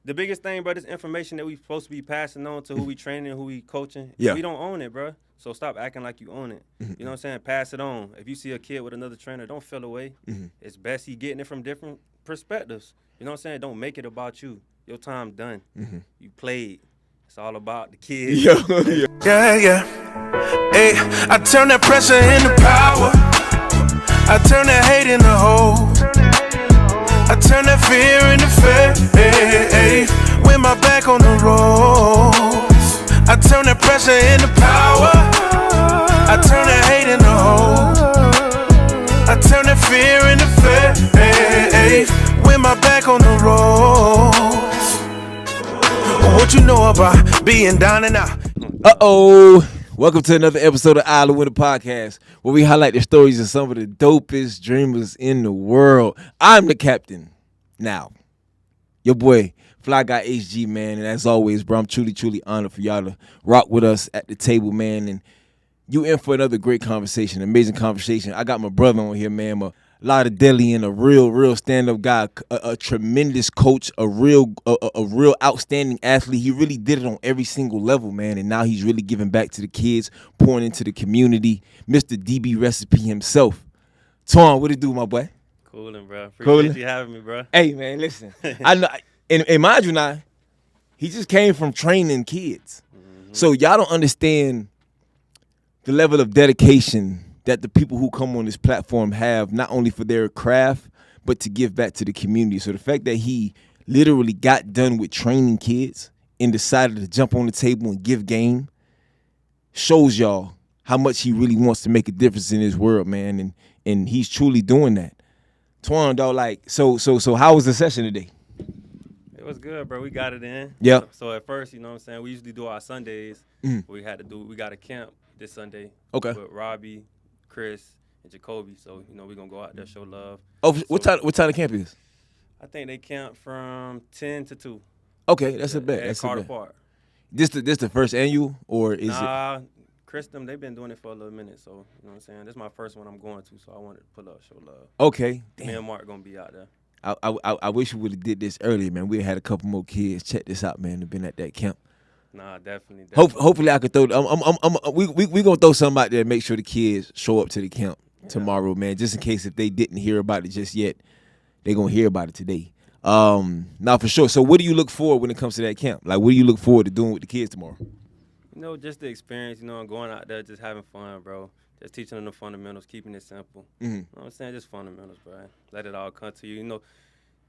The biggest thing, bro, this information that we supposed to be passing on to who we training, who we coaching, Yeah. we don't own it, bro. So stop acting like you own it. You know what I'm saying? Pass it on. If you see a kid with another trainer, don't feel away. It's best he getting it from different perspectives. You know what I'm saying? Don't make it about you. Your time done. You played. It's all about the kids. Yeah. Yeah. Hey, I turn that pressure into power. I turn that hate into hope. I turn that fear into faith. With my back on the ropes, I turn that pressure into power. I turn that hate into hope. I turn that fear into faith. With my back on the ropes. What you know about being down and out? Welcome to another episode of Isle of Winter Podcast, where we highlight the stories of some of the dopest dreamers in the world. I'm the captain. Now, your boy, Fly Guy HG, man, and as always, bro, I'm truly honored for y'all to rock with us at the table, man, and you in for another great conversation, amazing conversation. I got my brother on here, man, a lot of deli and a real stand-up guy, a tremendous coach, a real outstanding athlete. He really did it on every single level, man, and now he's really giving back to the kids, pouring into the community. Mr. DB Recipe himself. Twan, what it do, my boy? Coolin', bro. Appreciate you having me, bro. Hey, man, listen. I know, and mind you now, he just came from training kids. So y'all don't understand the level of dedication that the people who come on this platform have, not only for their craft, but to give back to the community. So the fact that he literally got done with training kids and decided to jump on the table and give game shows y'all how much he really wants to make a difference in his world, man. And he's truly doing that. Twan, dog, like, so how was the session today? It was good, bro. We got it in. Yeah. So at first, you know what I'm saying, we usually do our Sundays. We got a camp this Sunday. Okay. With Robbie, Chris, and Jacoby. So, you know, we're going to go out there, show love. Oh, what time the camp is? I think they camp from 10 to 2. Okay, that's a bet. At That's Carter a bet. Park. This the first annual, or is Nah, Chris, they've been doing it for a little minute. So, you know what I'm saying? This is my first one I'm going to, so I wanted to pull up, show love. it? Okay. Me and Mark going to be out there. I wish we would have did this earlier, man. We had a couple more kids. Check this out, man. They've been at that camp. Nah, definitely. Hopefully, I could throw. We gonna throw something out there to make sure the kids show up to the camp tomorrow, man. Just in case if they didn't hear about it just yet, they gonna hear about it today. Now for sure. So, what do you look forward when it comes to that camp? Like, what do you look forward to doing with the kids tomorrow? You know, just the experience. You know, going out there, just having fun, bro. Just teaching them the fundamentals, keeping it simple. You know what I'm saying? Just fundamentals, bro. Let it all come to you. You know,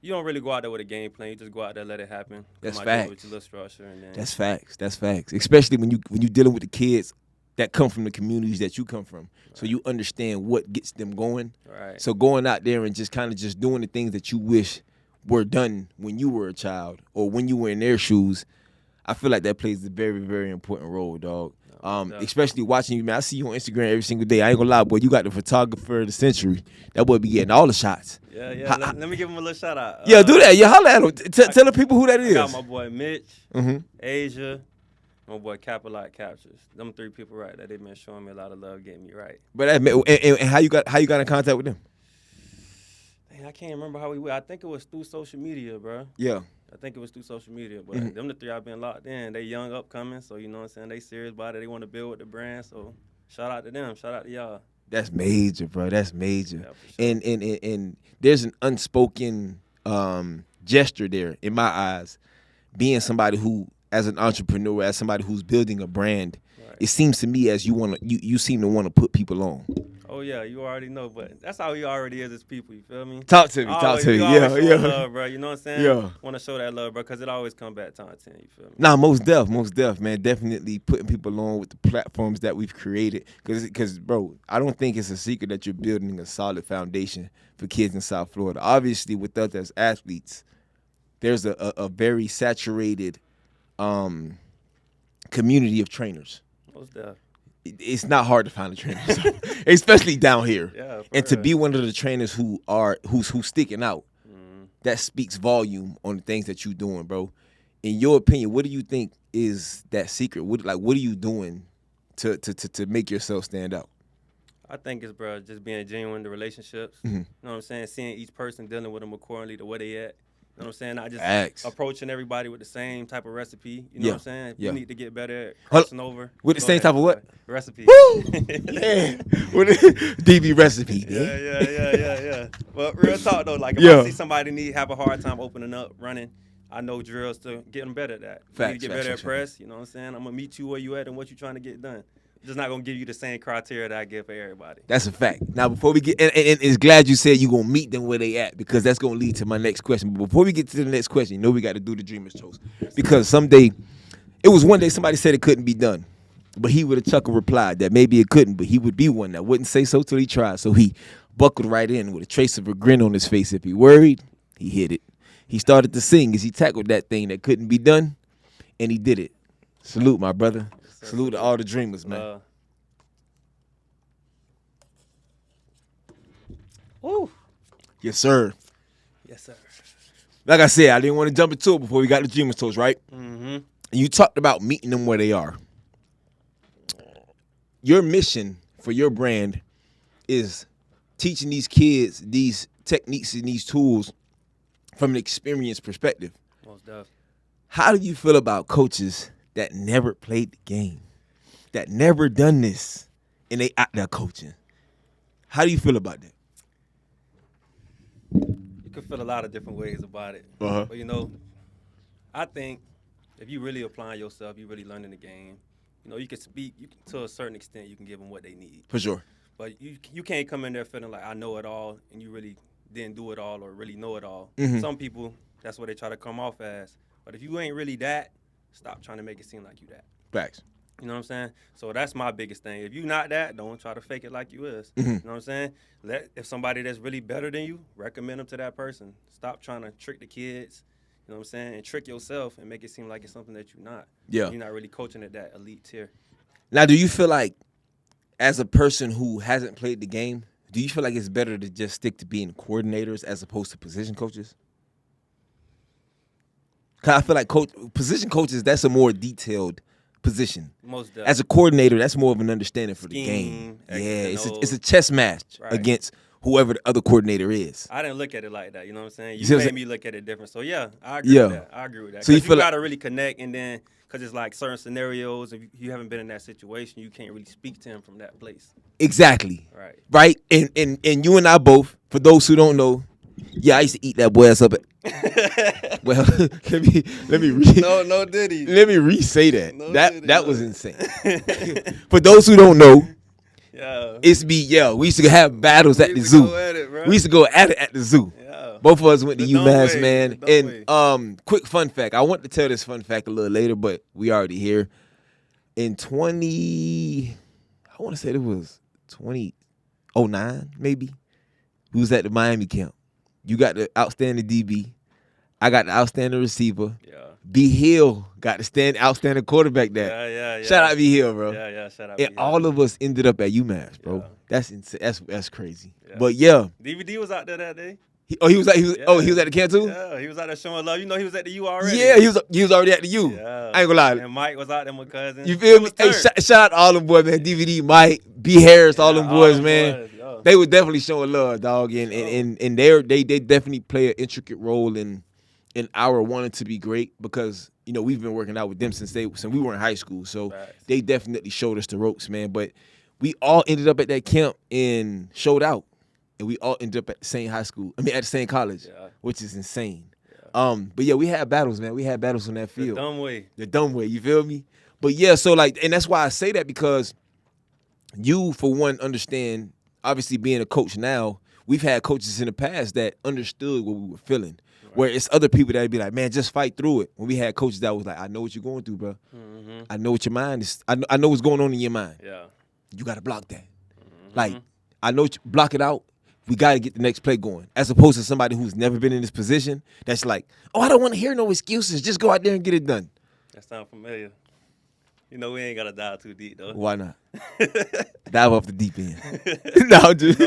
you don't really go out there with a game plan. You just go out there, let it happen. That's come out there facts. with your little structure, and then That's facts. That's facts. Especially when you dealing with the kids that come from the communities that you come from, so you understand what gets them going. Right. So going out there and just kind of just doing the things that you wish were done when you were a child or when you were in their shoes, I feel like that plays a very, very important role, dog. Especially watching you, man. I see you on Instagram every single day. I ain't gonna lie, boy. You got the photographer of the century. That boy be getting all the shots. Yeah. Let me give him a little shout out. Yeah, do that. Yeah, holla at him. Tell the people who that is. I got my boy Mitch, Asia, my boy Capilot Captures. Them 3 people right there. They've been showing me a lot of love, getting me right. But and how you got in contact with them? Dang, I can't remember how we went. I think it was through social media, bro. Yeah. I think it was through social media, but them the 3 I've been locked in. They young, upcoming, so you know what I'm saying? They serious about it. They want to build with the brand, so shout out to them. Shout out to y'all. That's major, bro. That's major. Yeah, for sure. And there's an unspoken gesture there in my eyes, being somebody who, as an entrepreneur, as somebody who's building a brand, Right. it seems to me as you seem to want to put people on. Oh, yeah, you already know, but that's how we already is as people, you feel me? Talk to me. Yeah. Love, bro. You know what I'm saying? Yeah. Want to show that love, bro, because it always come back time 10, you feel me? Nah, most def, man. Definitely putting people on with the platforms that we've created. Because, bro, I don't think it's a secret that you're building a solid foundation for kids in South Florida. Obviously, with us as athletes, there's a very saturated community of trainers. Most def. It's not hard to find a trainer, especially down here. Yeah, and to be one of the trainers who's sticking out, that speaks volume on the things that you're doing, bro. In your opinion, what do you think is that secret? What are you doing to make yourself stand out? I think it's, bro, just being genuine in the relationships. Mm-hmm. You know what I'm saying? Seeing each person, dealing with them accordingly to where they at. You know know what I'm saying? Not just Facts. approaching everybody with the same type of recipe. You know what I'm saying? If you need to get better at crossing over. With the same type of what? Recipe. Woo! Yeah. With the DB recipe, man. Yeah. But real talk, though, like, if I see somebody have a hard time opening up, running, I know drills to get them better at that. You need to get better at press. You know what I'm saying? I'm going to meet you where you at and what you're trying to get done. Just not gonna give you the same criteria that I give for everybody. That's a fact. Now, before we get, and it's glad you said you gonna meet them where they at, because that's gonna lead to my next question. But before we get to the next question, you know we got to do the Dreamers Toast, because someday, it was one day somebody said it couldn't be done, but he with a chuckle replied that maybe it couldn't, but he would be one that wouldn't say so till he tried. So he buckled right in with a trace of a grin on his face. If he worried, he hit it. He started to sing as he tackled that thing that couldn't be done, and he did it. Salute, my brother. Salute to all the dreamers, man. Woo. Yes, sir. Yes, sir. Like I said, I didn't want to jump into it before we got the Dreamers Toast, right? Mm-hmm. And you talked about meeting them where they are. Your mission for your brand is teaching these kids these techniques and these tools from an experience perspective. Most definitely. How do you feel about coaches that never played the game, that never done this, and they out there coaching? How do you feel about that? You can feel a lot of different ways about it. Uh-huh. But, you know, I think if you really applying yourself, you really learning the game, you know, you can speak, to a certain extent, you can give them what they need. For sure. But you can't come in there feeling like I know it all and you really didn't do it all or really know it all. Mm-hmm. Some people, that's what they try to come off as. But if you ain't really that, stop trying to make it seem like you that. Facts. You know what I'm saying? So that's my biggest thing. If you not that, don't try to fake it like you is. Mm-hmm. You know what I'm saying? If somebody that's really better than you, recommend them to that person. Stop trying to trick the kids, you know what I'm saying, and trick yourself and make it seem like it's something that you're not. Yeah. You're not really coaching at that elite tier. Now, do you feel like, as a person who hasn't played the game, do you feel like it's better to just stick to being coordinators as opposed to position coaches? Because I feel like position coaches, that's a more detailed position. Most definitely. As a coordinator, that's more of an understanding for the Scheme, game. Yeah, X's and it's a chess match against whoever the other coordinator is. I didn't look at it like that, you know what I'm saying? You You made me look at it different. So, yeah, I agree with that. I agree with that. So you feel got to really connect, and then, because it's like certain scenarios, if you haven't been in that situation, you can't really speak to him from that place. Exactly. Right. Right? And you and I both, for those who don't know, yeah, I used to eat that boy ass up at. Well, let me No diddy. Let me re-say that. No that was insane. For those who don't know, we used to have battles at the zoo. We used to go at it at the zoo. Yeah. Both of us went to UMass, man. And quick fun fact. I want to tell this fun fact a little later, but we already here. In I want to say it was 2009, maybe. We was at the Miami camp. You got the outstanding DB. I got the outstanding receiver. Yeah. B Hill got the outstanding quarterback there. Yeah. Shout out B Hill, bro. Yeah, shout out and B Hill. all of us ended up at UMass, bro. Yeah. That's insane. That's crazy. Yeah. But yeah. DVD was out there that day. He was at the camp too? Yeah, he was out there showing love. You know he was at the U already. Yeah, he was already at the U. Yeah. I ain't gonna lie. And Mike was out there with cousins. You feel me? Hey, shout out to all them boys, man. DVD, Mike, B Harris, all them boys, man. They were definitely showing love, dog, and they definitely play an intricate role in our wanting to be great, because you know we've been working out with them since we were in high school, so they definitely showed us the ropes, man. But we all ended up at that camp and showed out, and we all ended up at the same at the same college, which is insane. Yeah. But yeah, we had battles, man. We had battles on that field. The dumb way, you feel me? But yeah, so and that's why I say that, because you, for one, understand. Obviously, being a coach now, we've had coaches in the past that understood what we were feeling. Right. Where it's other people that would be like, man, just fight through it. When we had coaches that was like, I know what you're going through, bro. Mm-hmm. I know what your mind is. I know what's going on in your mind. Yeah. You got to block that. Mm-hmm. Like, I know block it out. We got to get the next play going. As opposed to somebody who's never been in this position that's like, oh, I don't want to hear no excuses. Just go out there and get it done. That sounds familiar. You know, we ain't got to dive too deep, though. Why not? Dive off the deep end. No, dude.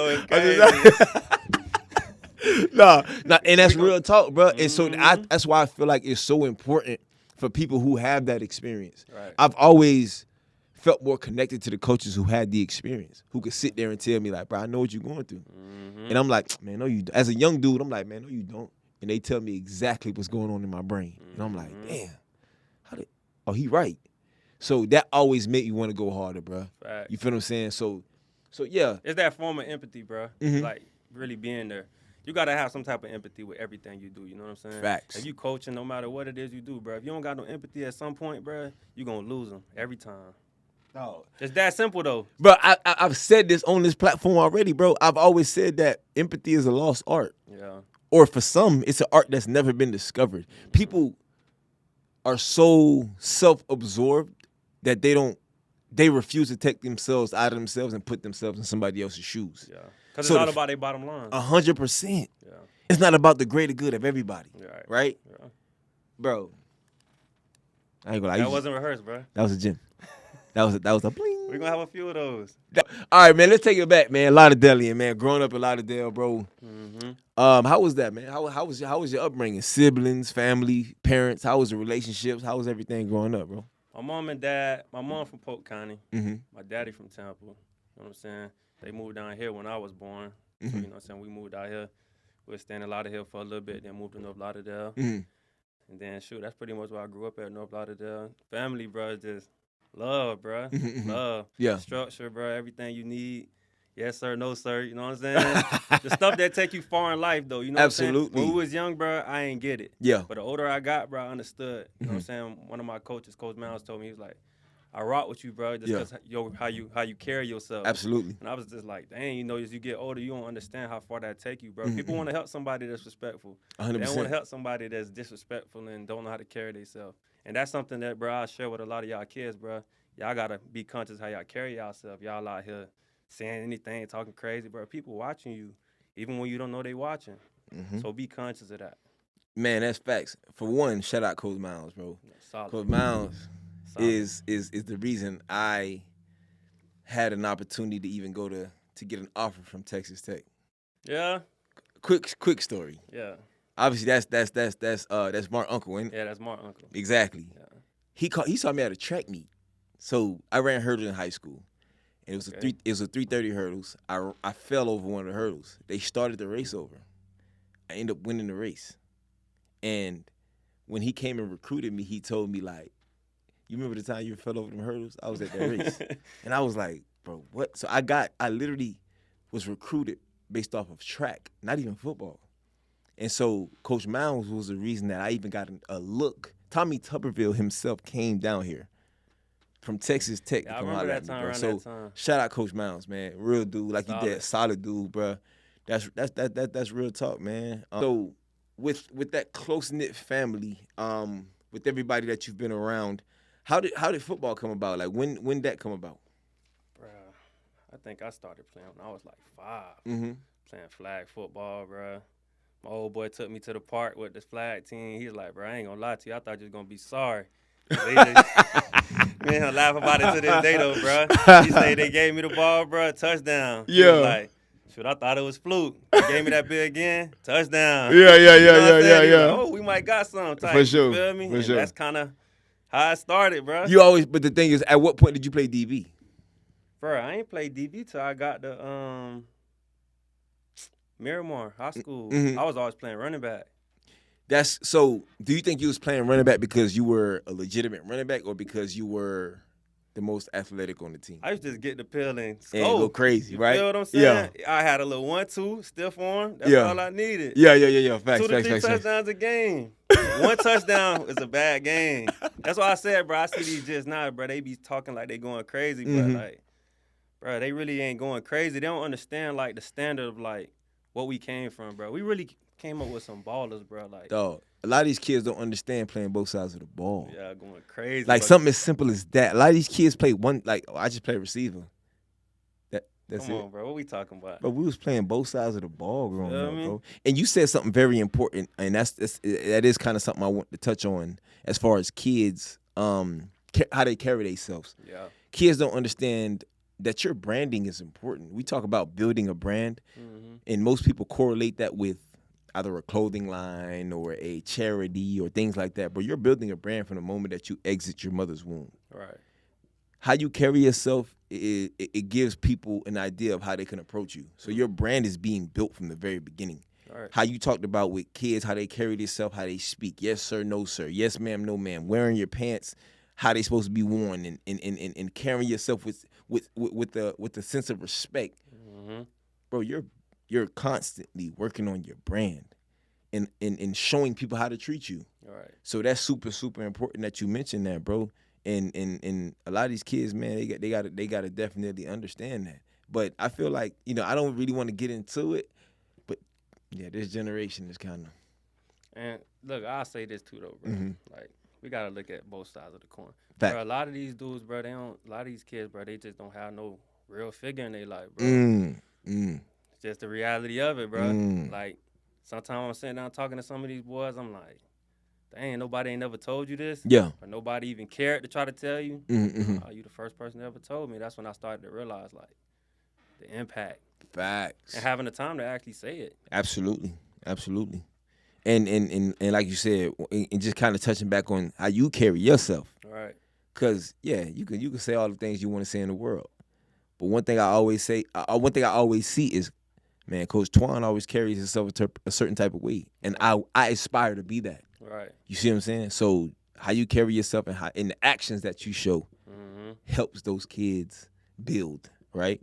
No, and that's real talk, bro. And so that's why I feel like it's so important for people who have that experience. Right. I've always felt more connected to the coaches who had the experience, who could sit there and tell me, like, bro, I know what you're going through. Mm-hmm. And I'm like, man, no, you don't. As a young dude, I'm like, man, no, you don't. and they tell me exactly what's going on in my brain. And I'm like, damn, he right. So that always made me want to go harder, bro. Facts. You feel what I'm saying? So yeah. It's that form of empathy, bro. Like, really being there. You got to have some type of empathy with everything you do, you know what I'm saying? Facts. If you coaching, no matter what it is you do, bro, if you don't got no empathy at some point, bro, you going to lose them every time. No. It's that simple, though. Bro, I've said this on this platform already, bro. I've always said that empathy is a lost art. Yeah. Or for some, it's an art that's never been discovered. People are so self-absorbed that they refuse to take themselves out of themselves and put themselves in somebody else's shoes. Yeah. Because it's all about their bottom line. 100%. Yeah. It's not about the greater good of everybody. Right? Yeah. Bro. I ain't gonna lie. That wasn't rehearsed, bro. That was a gym. That was a bling. We're going to have a few of those. All right, man. Let's take it back, man. Lauderdale, man. Growing up in Lauderdale, bro. How was that, man? How was your upbringing? Siblings, family, parents. How was the relationships? How was everything growing up, bro? My mom and dad. My mom from Polk County. Mm-hmm. My daddy from Tampa. You know what I'm saying? They moved down here when I was born. So, you know what I'm saying? We moved out here. We were staying in Lauderdale for a little bit, then moved to North Lauderdale. And then, that's pretty much where I grew up at, North Lauderdale. Family, bro, just love, bro. Love. Yeah. Structure, bro, everything you need. Yes, sir, no, sir. You know what I'm saying? The stuff that take you far in life, though. You know Absolutely. what I'm saying? When we was young, bro, I ain't get it. Yeah. But the older I got, bro, I understood. You know what I'm saying? One of my coaches, Coach Miles, told me, he was like, I rock with you, bro, just because how you carry yourself. Absolutely. And I was just like, dang, you know, as you get older, you don't understand how far that take you, bro. People want to help somebody that's respectful. 100%. They don't want to help somebody that's disrespectful and don't know how to carry themselves. And that's something that, bro, I share with a lot of y'all kids, bro. Y'all got to be conscious how y'all carry yourself. Y'all out here saying anything, talking crazy, bro. People watching you, even when you don't know they watching. So be conscious of that. Man, that's facts. For one, shout out Coach Miles, bro. Solid. Coach Miles is the reason I had an opportunity to even go to get an offer from Texas Tech. Yeah. Quick story. Yeah. Obviously, that's Mark Uncle, ain't it? Yeah, that's Mark Uncle. Exactly. Yeah. He saw me at a track meet. So I ran hurdles in high school. And it was a 330 hurdles. I fell over one of the hurdles. They started the race over. I ended up winning the race. And when he came and recruited me, he told me, like, you remember the time you fell over them hurdles? I was at that race. And I was like, bro, what? So I literally was recruited based off of track, not even football. And so Coach Miles was the reason that I even got a look. Tommy Tuberville himself came down here from Texas Tech to come out at me, bro. So shout out Coach Miles, man. Real dude, like you did, solid dude, bro. That's real talk, man. So with that close-knit family, with everybody that you've been around, how did football come about? Like when did that come about? Bro, I think I started playing when I was like 5. Playing flag football, bro. My old boy took me to the park with the flag team. He was like, bro, I ain't gonna lie to you. I thought you was gonna be sorry. Me and him laugh about it to this day, though, bro. He said they gave me the ball, bro, touchdown. Yeah. He was like, shoot, I thought it was fluke. They gave me that bill again, touchdown. Yeah. Like, oh, we might got some type. For sure. You feel me? For sure. That's kind of how I started, bro. But the thing is, at what point did you play DB? Bro, I ain't played DB till I got the Miramar High School. I was always playing running back. So do you think you was playing running back because you were a legitimate running back or because you were the most athletic on the team? I used to just get the pill and go crazy, right? You feel what I'm saying? Yeah. I had a little 1-2 stiff arm. That's all I needed. Yeah. Facts. 2 to 3 touchdowns a game. 1 touchdown is a bad game. That's why I said, bro, I see these just now, bro. They be talking like they going crazy, but like, bro, they really ain't going crazy. They don't understand like the standard of like what we came from, bro. We really came up with some ballers, bro. Like, dog, a lot of these kids don't understand playing both sides of the ball. Yeah, going crazy. Like something as simple as that. A lot of these kids play one. Like I just play receiver. That's Come it. on, bro. What we talking about? But we was playing both sides of the ball growing up, me? bro. And you said something very important, and that is kind of something I want to touch on as far as kids, how they carry themselves. Yeah. Kids don't understand that your branding is important. We talk about building a brand, and most people correlate that with either a clothing line or a charity or things like that. But you're building a brand from the moment that you exit your mother's womb. Right. How you carry yourself, it gives people an idea of how they can approach you. So your brand is being built from the very beginning. Right. How you talked about with kids, how they carry themselves, how they speak. Yes, sir, no, sir. Yes, ma'am, no, ma'am. Wearing your pants, how they supposed to be worn, and carrying yourself with the sense of respect. Mm-hmm. Bro, you're constantly working on your brand and showing people how to treat you. Right. So that's super, super important that you mentioned that, bro. And a lot of these kids, man, they gotta definitely understand that. But I feel like, I don't really want to get into it, but yeah, this generation is kind of. And look, I'll say this too though, bro. Mm-hmm. Like, we gotta look at both sides of the coin. Fact. Bro, a lot of these dudes, bro, a lot of these kids, bro, they just don't have no real figure in their life, bro. It's just the reality of it, bro. Like, sometimes I'm sitting down talking to some of these boys, I'm like, dang, nobody ain't never told you this. Yeah. Or nobody even cared to try to tell you. You the first person that ever told me. That's when I started to realize, like, the impact. Facts. And having the time to actually say it. Absolutely. And like you said, and just kind of touching back on how you carry yourself. Right. Cause yeah, you can say all the things you want to say in the world, but one thing I always see is, man, Coach Twan always carries himself a certain type of way, and I aspire to be that. Right. You see what I'm saying? So how you carry yourself and the actions that you show helps those kids build, right?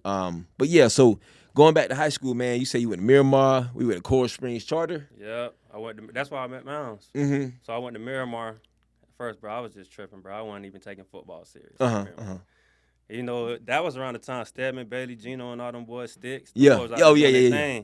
But yeah, so going back to high school, man, you say you went to Miramar, we went to Coral Springs Charter. Yep. That's why I met Mounds. So I went to Miramar. First, bro, I was just tripping, bro. I wasn't even taking football serious. You know, that was around the time Stedman, Bailey, Gino, and all them boys sticks. Yeah. Boys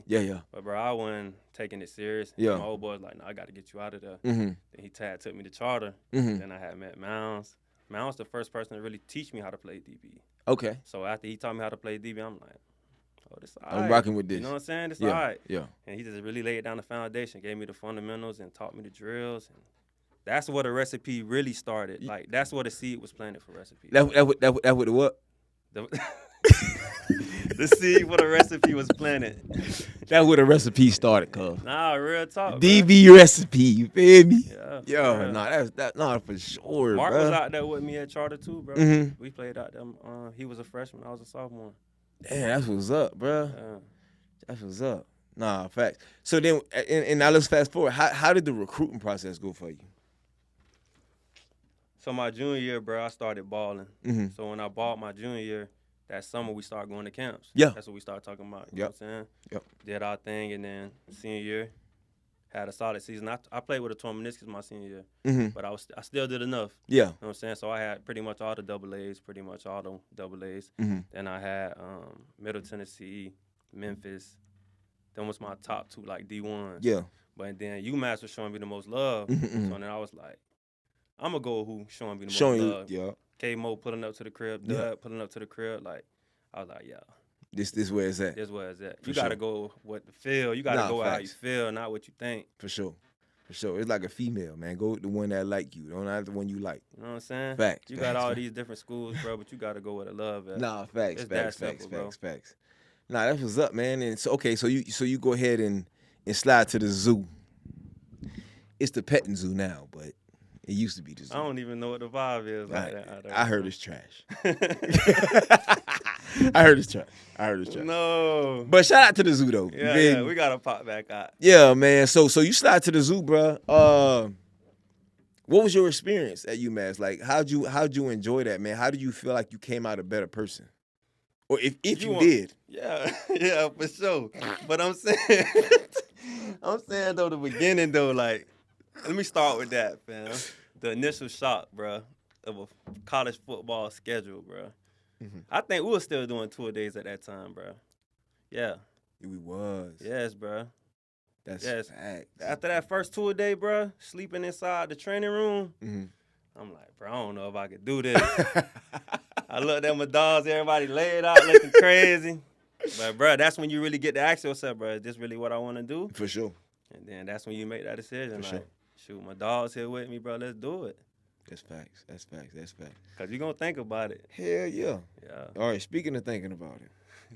Yeah. But, bro, I wasn't taking it serious. Yeah. My old boy was like, no, I got to get you out of there. Then he took me to Charter. Then I had met Mounds. Mounds the first person to really teach me how to play DB. Okay. So after he taught me how to play DB, I'm like, oh, this all I'm right. rocking with this. You know what I'm saying? This Yeah. all right. Yeah. And he just really laid down the foundation, gave me the fundamentals, and taught me the drills. And that's where the recipe really started. Like, that's where the seed was planted for recipe. That what it was? The seed for the recipe was planted. That's where the recipe started, cuz. Nah, real talk, DB recipe, you feel me? Yeah. Yo, nah, for sure, Mark bro. was out there with me at Charter too, bro. We played out there. He was a freshman. I was a sophomore. Damn, that's what's up, bro. Yeah. That's what's up. Nah, facts. So then, and now let's fast forward. How did the recruiting process go for you? So my junior year, bro, I started balling. So when I balled my junior year, that summer we started going to camps. Yeah. That's what we started talking about. You know what I'm saying? Yep. Did our thing, and then senior year, had a solid season. I played with a torn meniscus my senior year, but I still did enough. Yeah. You know what I'm saying? So I had pretty much all the double A's, Then I had Middle Tennessee, Memphis. Them was my top two, like, D1s. Yeah. But then UMass was showing me the most love. So then I was like, I'm going to go who showing me the most love. Yeah. K-Mo pulling up to the crib, Doug pulling up to the crib. Like, I was like, yeah. This where it's at. This where it's at. For You got to sure. go with the feel. You got to go with how you feel, not what you think. For sure. It's like a female, man. Go with the one that like you. Don't have the one you like. You know what I'm saying? Facts. You got all these different schools, bro, but you got to go with the love at. Nah, facts. It's that simple, bro. Facts. Nah, that's what's up, man. And so okay, so you go ahead and slide to the zoo. It's the petting zoo now, but it used to be the zoo. I don't even know what the vibe is like that. I heard it's trash. I heard it's trash. No. But shout out to the zoo though. Yeah, we gotta pop back out. Yeah, man. So you slide to the zoo, bro. What was your experience at UMass? Like, how'd you enjoy that, man? How do you feel like you came out a better person? Or if you did? Yeah, for sure. But I'm saying though, the beginning though, like, let me start with that, fam. The initial shock, bro, of a college football schedule, bro. I think we were still doing tour days at that time, bro. Yeah. We was. Yes, bro. That's fact. After that first tour day, bro, sleeping inside the training room, I'm like, bro, I don't know if I could do this. I looked at my dogs, everybody laid out looking crazy. But, bro, that's when you really get to ask yourself, bro, is this really what I want to do? For sure. And then that's when you make that decision. For sure. Shoot, my dog's here with me, bro, let's do it. That's facts. Because you're going to think about it. Hell yeah. Yeah. All right, speaking of thinking about it.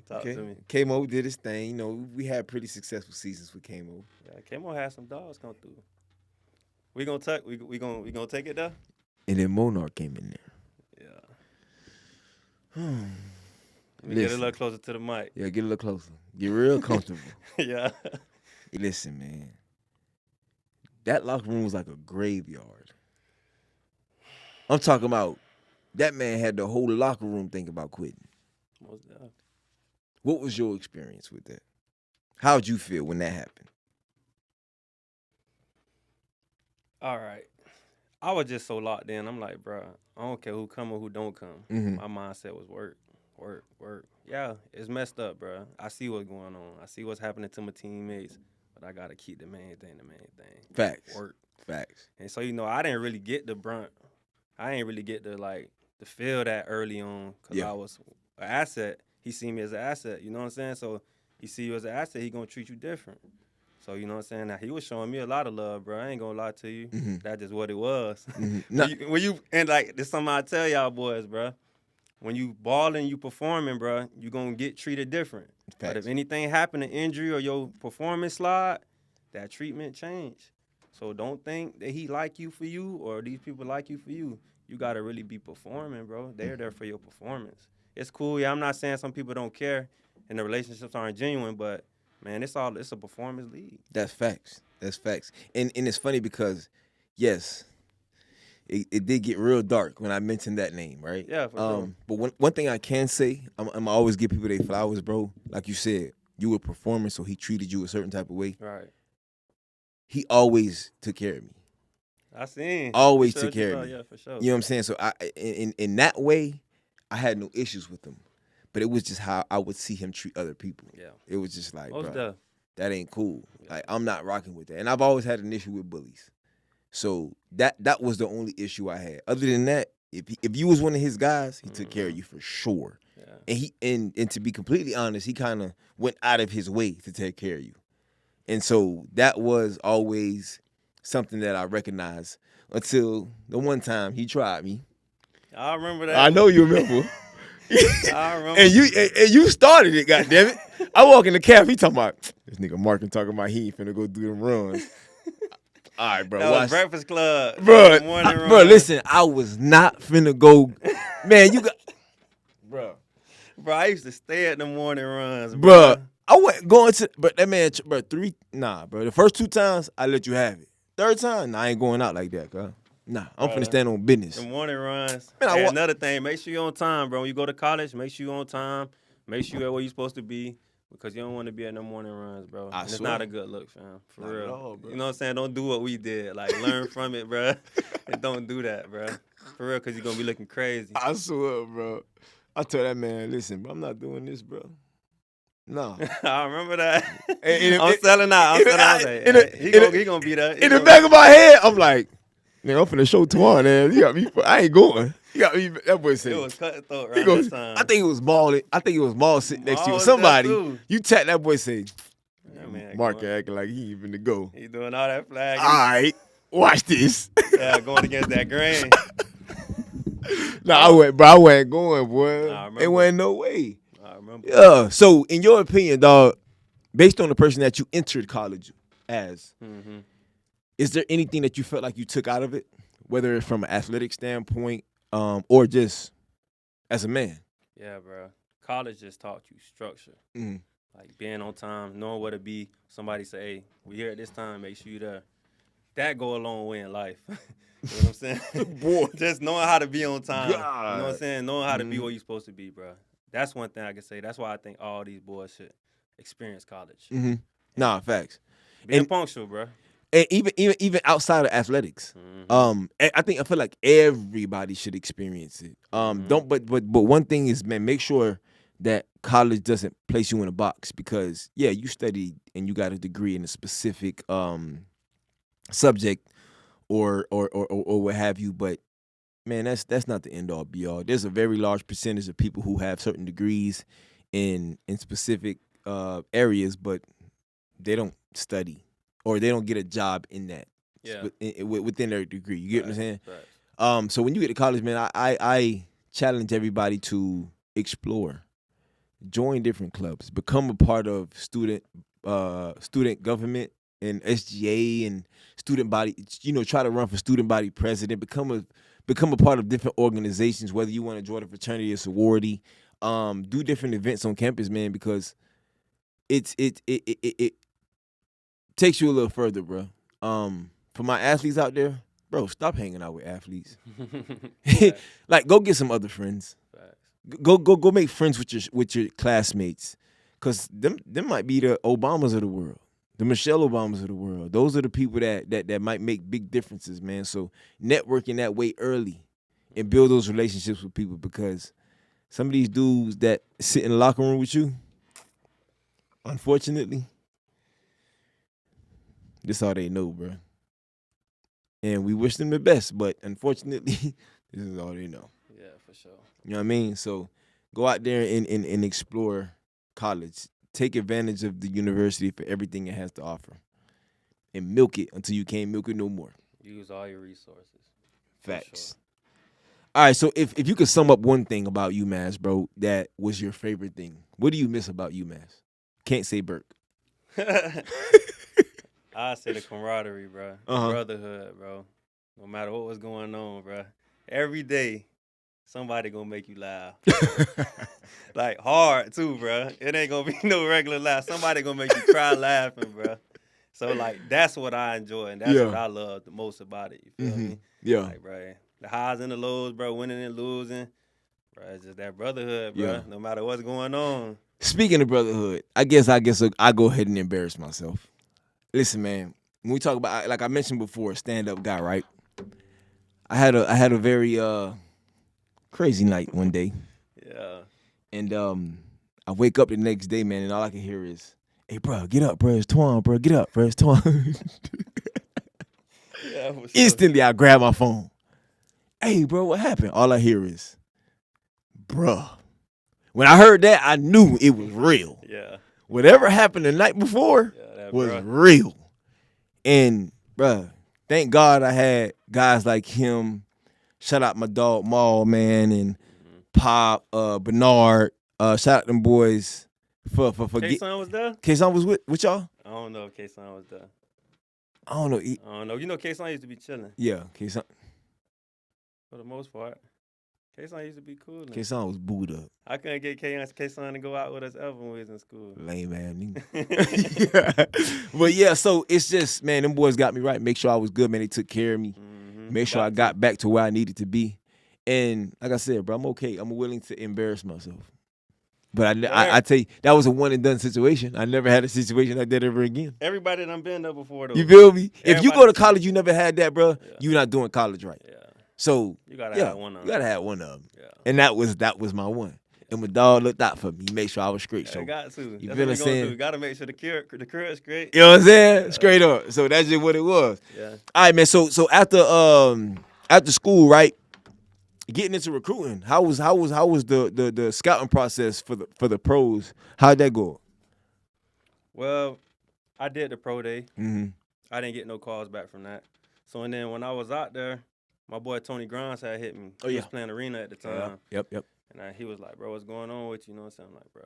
Talk to me. K-Mo did his thing. You know, we had pretty successful seasons with K-Mo. Yeah, K-Mo had some dogs come through. We gonna take it there? And then Monarch came in there. Yeah. Let me get a little closer to the mic. Yeah, get a little closer. Get real comfortable. Yeah. Listen, man. That locker room was like a graveyard. I'm talking about that man had the whole locker room thinking about quitting. Most definitely. What was your experience with that? How'd you feel when that happened? All right. I was just so locked in. I'm like, bro, I don't care who come or who don't come. Mhm. My mindset was work. Yeah, it's messed up, bro. I see what's going on. I see what's happening to my teammates, but I gotta keep the main thing. Facts. Work. Facts. And so I didn't really get the brunt. I ain't really get to feel that early on because Yeah. I was an asset. He see me as an asset. You know what I'm saying? So he see you as an asset, he gonna treat you different. So you know what I'm saying? Now he was showing me a lot of love, bro. I ain't gonna lie to you. Mhm. That's just what it was. Mhm. Nah. when you and like this something I tell y'all boys, bro. When you balling, you performing, bro, you gonna get treated different. But Facts. if anything happen, an injury or your performance slide, that treatment change. So don't think that he like you for you or these people like you for you. You gotta really be performing, bro. They're there for your performance. It's cool. Yeah, I'm not saying some people don't care and the relationships aren't genuine, but man, it's a performance league. That's facts. That's facts. And it's funny because, yes, it did get real dark when I mentioned that name, right? Yeah, for sure. But one thing I can say, I'm always give people their flowers, bro. Like you said, you were performing, so he treated you a certain type of way. Right. He always took care of me. I seen. Always For took sure, care bro. of me. Yeah, for sure. You know what I'm saying? So in that way, I had no issues with him. But it was just how I would see him treat other people. Yeah. It was just like, Most bro, def. that ain't cool. Yeah. Like, I'm not rocking with that. And I've always had an issue with bullies. So that was the only issue I had. Other than that, if you was one of his guys, he took care of you for sure. Yeah. And to be completely honest, he kind of went out of his way to take care of you. And so that was always something that I recognized until the one time he tried me. I remember that. I know you remember. I remember. And you started it, goddammit. I walk in the cab, he talking about this nigga Markin talking about he ain't finna go do them runs. All right, bro. That was Breakfast Club. Bro, Morning bro, run. listen, I was not finna go. Man, you got, bro. Bro, I used to stay at the morning runs, Bro, bro. I went going to, but that man, bro, bro. The first 2 times, I let you have it. Third time, nah, I ain't going out like that, cuz. Nah, I'm finna stand on business. The morning runs. Man, Hey, another thing, make sure you're on time, bro. When you go to college, make sure you're on time. Make sure you're where you're supposed to be. Because you don't want to be at no morning runs, bro. I And it's swear. not a good look, fam. For Not real. at all, bro. You know what I'm saying? Don't do what we did. Like, learn from it, bro. And don't do that, bro. For real, because you're going to be looking crazy. I swear, bro. I told that man, listen, bro, I'm not doing this, bro. No. I remember that. And I'm selling out. He going to be there. In the back of my head, I'm like, nigga, I'm finna show Twan, man. You got me. I ain't going. You got me. That boy said. It was cutthroat right this time. I think it was Maul. I think it was Maul sitting next to you. Maul was Somebody. there too. You tap that boy, say, Yeah, man, Mark going- acting like he even to go. He doing all that flag. All right, watch this. Yeah, going against that grain. I wasn't going, boy. Nah, I remember. It wasn't no way. I remember. Yeah. So, in your opinion, dog, based on the person that you entered college as, Mm-hmm. is there anything that you felt like you took out of it, whether it's from an athletic standpoint, or just as a man? Yeah, bro. College just taught you structure. Mhm. Like being on time, knowing where to be. Somebody say, hey, we here at this time, make sure you there. That go a long way in life. You know what I'm saying? Boy. Just knowing how to be on time. God. You know what I'm saying? Knowing how to be Mhm. where you're supposed to be, bro. That's one thing I can say. That's why I think all these boys should experience college. Mm-hmm. Nah, facts. Being And- punctual, bro. And even outside of athletics, Mhm. I feel like everybody should experience it. Don't but one thing is, man, make sure that college doesn't place you in a box because yeah, you studied and you got a degree in a specific subject or what have you, but man, that's not the end all be all. There's a very large percentage of people who have certain degrees in specific areas, but they don't study. Or they don't get a job in that within their degree. You get what I'm saying? Right. So when you get to college, man, I challenge everybody to explore, join different clubs, become a part of student government and SGA and student body. You know, try to run for student body president. Become a part of different organizations. Whether you want to join a fraternity or sorority, do different events on campus, man, because it takes you a little further, bro. For my athletes out there, bro, stop hanging out with athletes. Like, go get some other friends. Facts. Go make friends with your classmates, cause them might be the Obamas of the world, the Michelle Obamas of the world. Those are the people that might make big differences, man. So networking that way early and build those relationships with people, because some of these dudes that sit in the locker room with you, unfortunately, this all they know, bro. And we wish them the best, but unfortunately, this is all they know. Yeah, for sure. You know what I mean? So go out there and explore college. Take advantage of the university for everything it has to offer. And milk it until you can't milk it no more. Use all your resources. Facts. All right, so if you could sum up one thing about UMass, bro, that was your favorite thing, what do you miss about UMass? Can't say Burke. I say the camaraderie, bro. Brotherhood, bro. No matter what was going on, bro. Every day, somebody gonna make you laugh. Like, hard, too, bro. It ain't gonna be no regular laugh. Somebody gonna make you cry laughing, bro. So, like, that's what I enjoy, and that's what I love the most about it. You feel me? Yeah. Like, bro, the highs and the lows, bro, winning and losing. Bro, it's just that brotherhood, bro. Yeah. No matter what's going on. Speaking of brotherhood, I guess I go ahead and embarrass myself. Listen, man, when we talk about, like I mentioned before, stand-up guy, right? I had a very crazy night one day. Yeah. And I wake up the next day, man, and all I can hear is, "Hey, bro, get up, bro. It's Twan, bro. Get up, bro. It's Twan." Yeah, Instantly, I grab my phone. "Hey, bro, what happened?" All I hear is, "Bruh." When I heard that, I knew it was real. Yeah. Whatever happened the night before was real. And, bruh, thank God I had guys like him. Shout out my dog Maul, man, and Pop, Bernard. Shout out them boys for K-Son was there? K-Son was with y'all? I don't know if K-Son was there. I don't know. I don't know. You know K-Son used to be chilling. Yeah, K-Son. For the most part. K-Son used to be cool. Now. K-Son was booed up. I couldn't get K-Son to go out with us ever when we was in school. Lame man. But yeah, so it's just, man, them boys got me right. Make sure I was good, man. They took care of me. Mm-hmm. Make sure I got back to where I needed to be. And like I said, bro, I'm okay. I'm willing to embarrass myself. But I tell you, that was a one and done situation. I never had a situation like that ever again. Everybody done been there before, though. You feel me? If you go to college, you never had that, bro. Yeah. You're not doing college right. Yeah. So you gotta have one of them. You gotta have one of them. Yeah. And that was my one. And my dog looked out for me. He made sure I was straight. So I got to. You that's feel what I'm saying? You gotta make sure the crew's great. You know what I'm saying? Straight up. So that's just what it was. Yeah. All right, man. So after school, right? Getting into recruiting, how was the scouting process for the pros? How'd that go? Well, I did the pro day. Mm-hmm. I didn't get no calls back from that. So and then when I was out there, my boy Tony Grimes had hit me. He was playing arena at the time. Yep. And he was like, "Bro, what's going on with you?" You know what I'm saying? I'm like, "Bro,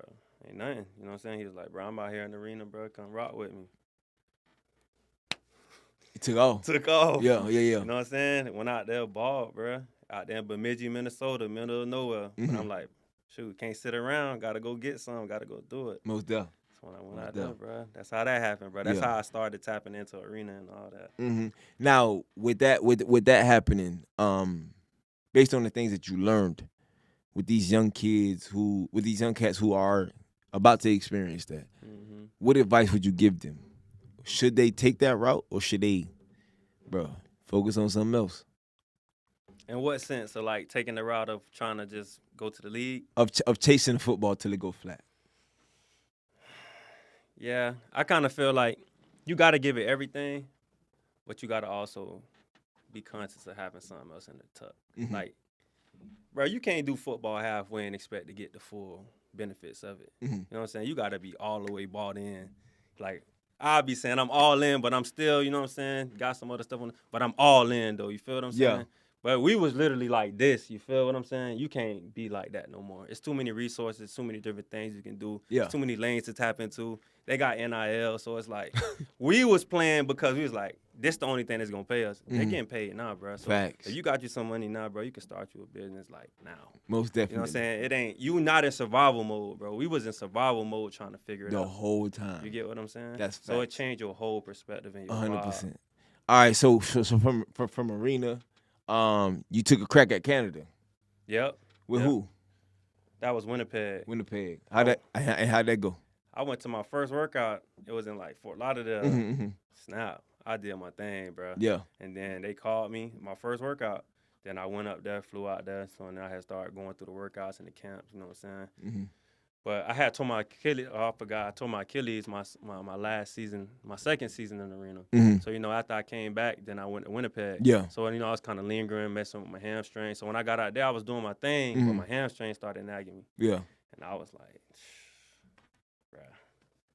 ain't nothing." You know what I'm saying? He was like, "Bro, I'm out here in the arena, bro. Come rock with me." He took off. Yeah. You know what I'm saying? Went out there, balled, bro. Out there in Bemidji, Minnesota, middle of nowhere. Mm-hmm. And I'm like, shoot, can't sit around. Got to go get some. Got to go do it. Most definitely. So when I went out there, bro, that's how that happened, bro. That's how I started tapping into arena and all that. Mm-hmm. Now, with that happening, based on the things that you learned with these young cats who are about to experience that, what advice would you give them? Should they take that route, or should they, bro, focus on something else? In what sense? So, like, taking the route of trying to just go to the league? Of chasing the football till it go flat. Yeah, I kind of feel like you got to give it everything, but you got to also be conscious of having something else in the tuck. Mm-hmm. Like, bro, you can't do football halfway and expect to get the full benefits of it. Mm-hmm. You know what I'm saying? You got to be all the way bought in. Like, I'll be saying I'm all in, but I'm still, you know what I'm saying, got some other stuff on it. But I'm all in, though. You feel what I'm saying? Yeah. But we was literally like this. You feel what I'm saying? You can't be like that no more. It's too many resources, too many different things you can do. Yeah. It's too many lanes to tap into. They got NIL, so it's like we was playing because we was like, this the only thing that's gonna pay us. They getting paid now, bro. So Facts. if you got you some money now, bro, you can start you a business like now. Most definitely. You know what I'm saying? It ain't you not in survival mode, bro. We was in survival mode trying to figure it The out. whole time. You get what I'm saying? That's so it facts. changed your whole perspective and your 100%. vibe. All right, so from arena, you took a crack at Canada. Yep. With Yep. who? That was Winnipeg. Winnipeg. How'd that go? I went to my first workout. It was in like Fort Lauderdale. Mm-hmm. Snap. I did my thing, bro. Yeah. And then they called me, my first workout. Then I went up there, flew out there. So then I had started going through the workouts and the camps, you know what I'm saying? Mm-hmm. But I had tore my Achilles. Oh, I forgot. I tore my Achilles my last season, my second season in the arena. Mm-hmm. So, after I came back, then I went to Winnipeg. Yeah. So, I was kind of lingering, messing with my hamstring. So when I got out there, I was doing my thing, Mm-hmm. but my hamstring started nagging me. Yeah. And I was like, bruh,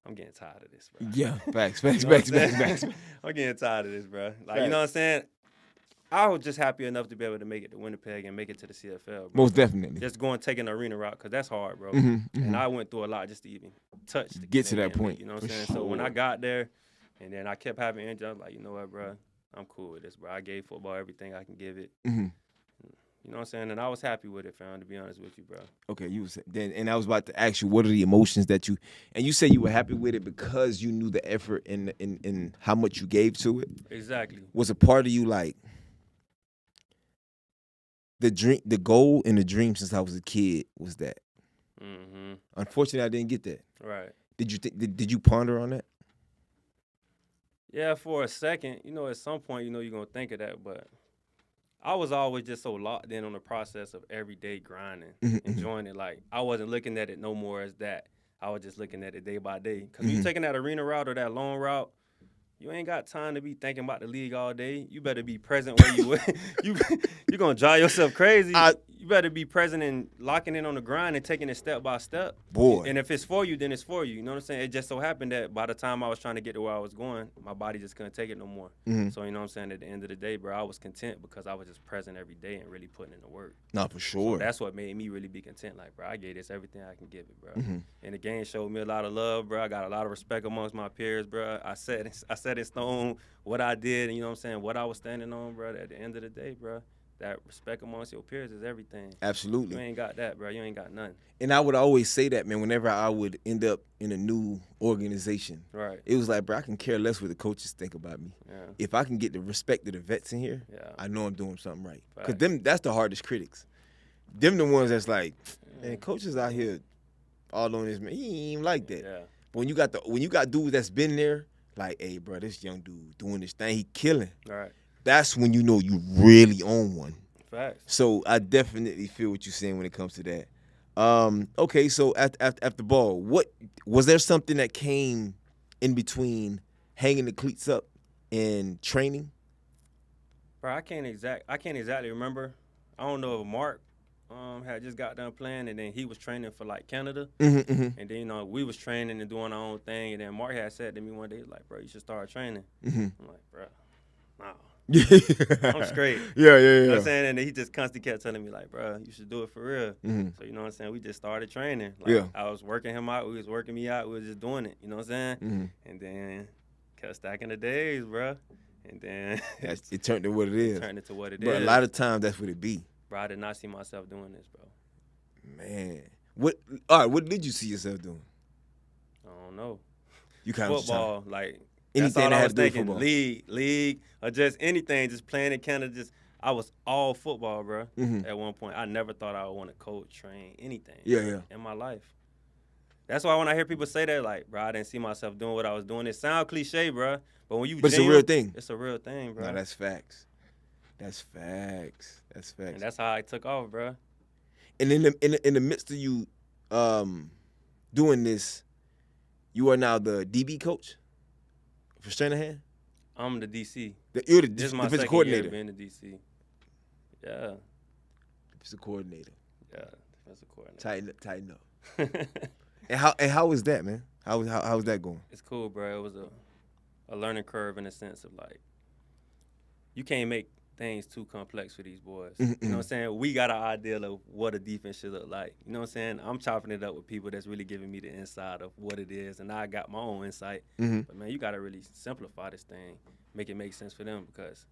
I'm getting tired of this, bro. Yeah. Facts. You know what I'm saying? I'm getting tired of this, bro. Like, you know what I'm saying? I was just happy enough to be able to make it to Winnipeg and make it to the CFL, bro. Most definitely. Just taking the arena route, because that's hard, bro. Mm-hmm. And I went through a lot just to even touch the Get to that Canadian point. league, you know what I'm For saying? So when I sure. got there, and then I kept having injuries, I was like, you know what, bro? I'm cool with this, bro. I gave football everything I can give it. Mm-hmm. You know what I'm saying? And I was happy with it, fam, to be honest with you, bro. Okay, and I was about to ask you, what are the emotions that you, and you said you were happy with it because you knew the effort and how much you gave to it. Exactly. Was a part of you like the goal and the dream since I was a kid was that? Mm-hmm. Unfortunately, I didn't get that. Right. Did you ponder on that? Yeah, for a second, at some point, you're going to think of that, but I was always just so locked in on the process of everyday grinding, enjoying it. Like, I wasn't looking at it no more as that. I was just looking at it day by day. Because when you're taking that arena route or that long route, you ain't got time to be thinking about the league all day. You better be present where you you're going to drive yourself crazy. You better be present and locking in on the grind and taking it step by step. Boy. And if it's for you, then it's for you. You know what I'm saying? It just so happened that by the time I was trying to get to where I was going, my body just couldn't take it no more. Mm-hmm. So, you know what I'm saying? At the end of the day, bro, I was content because I was just present every day and really putting in the work. Not for sure. So that's what made me really be content. Like, bro, I gave this everything I can give it, bro. Mm-hmm. And the game showed me a lot of love, bro. I got a lot of respect amongst my peers, bro. I set in stone what I did, and you know what I'm saying, what I was standing on, bro. At the end of the day, bro, that respect amongst your peers is everything. Absolutely. You ain't got that, bro. You ain't got nothing. And I would always say that, man, whenever I would end up in a new organization. Right. It was like, bro, I can care less what the coaches think about me. Yeah. If I can get the respect of the vets in here, Yeah. I know I'm doing something right. Because Facts. that's the hardest critics. Them the ones that's like, man, coaches out here all on this, man, he ain't even like that. Yeah. But when you got dudes that's been there, like, hey, bro, this young dude doing this thing, he killing. Right. That's when you know you really own one. Facts. So I definitely feel what you're saying when it comes to that. Okay, so after ball, what was there something that came in between hanging the cleats up and training? Bro, I can't exactly remember. I don't know if Mark had just got done playing, and then he was training for like Canada, Mm-hmm. and then we was training and doing our own thing, and then Mark had said to me one day, like, bro, you should start training. Mm-hmm. I'm like, bro, nah. Yeah. I'm straight. Yeah. You know what I'm saying? And then he just constantly kept telling me, like, bro, you should do it for real. Mm-hmm. So, you know what I'm saying? We just started training. Like, Yeah. I was working him out. We was working me out. We was just doing it. You know what I'm saying? Mm-hmm. And then kept stacking the days, bro. And then It turned to what it is. turned into what it is. But a lot of times that's what it be. Bro, I did not see myself doing this, bro. Man. What did you see yourself doing? I don't know. You kind of Football, like, anything that's all that I had was to do with thinking. football. League, or just anything, just playing in Canada. I was all football, bro. Mhm. At one point, I never thought I would want to coach, train, anything. Yeah. In my life. That's why when I hear people say that, like, bro, I didn't see myself doing what I was doing. It sounds cliche, bro. But when you But it's a real thing. It's a real thing, bro. No, that's facts. That's facts. And that's how I took off, bro. And in the midst of you doing this, you are now the DB coach for Stranahan? I'm the DC. You're the This is my defensive second coordinator. year being the DC. Yeah. Defensive coordinator. Yeah, defensive coordinator. Tighten up. And how is that, man? How is that going? It's cool, bro. It was a learning curve in the sense of, like, you can't make things too complex for these boys. Mm-hmm. You know what I'm saying? We got an ideal of what a defense should look like. You know what I'm saying? I'm chopping it up with people that's really giving me the inside of what it is, and I got my own insight. Mm-hmm. But, man, you got to really simplify this thing, make it make sense for them because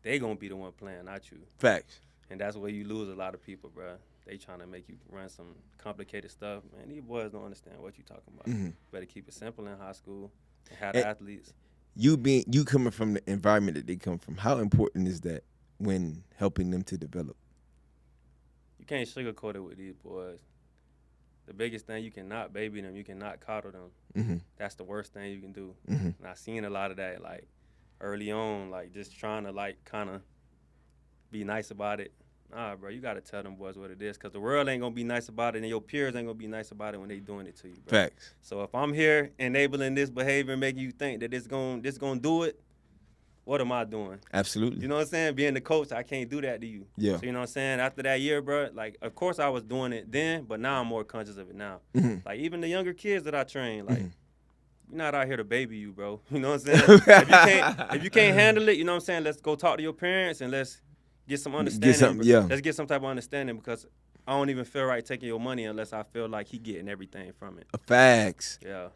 they going to be the one playing, not you. Facts. And that's where you lose a lot of people, bro. They trying to make you run some complicated stuff. Man, these boys don't understand what you talking about. Mm-hmm. Better keep it simple in high school and have the athletes. You coming from the environment that they come from, how important is that when helping them to develop? You can't sugarcoat it with these boys. The biggest thing, you cannot baby them. You cannot coddle them. Mm-hmm. That's the worst thing you can do. Mm-hmm. And I seen a lot of that, like, early on, like, just trying to, like, kind of be nice about it. Nah, bro, you got to tell them boys what it is because the world ain't going to be nice about it and your peers ain't going to be nice about it when they doing it to you, bro. Facts. So if I'm here enabling this behavior and making you think that this gonna do it, what am I doing? Absolutely. You know what I'm saying? Being the coach, I can't do that to you. Yeah. So you know what I'm saying? After that year, bro, like, of course I was doing it then, but now I'm more conscious of it now. Mm-hmm. Like, even the younger kids that I train, like, Mm-hmm. you're not out here to baby you, bro. You know what I'm saying? if you can't handle it, you know what I'm saying? Let's go talk to your parents and let's get some understanding. Let's get some type of understanding because I don't even feel right taking your money unless I feel like he getting everything from it. Facts. Yeah.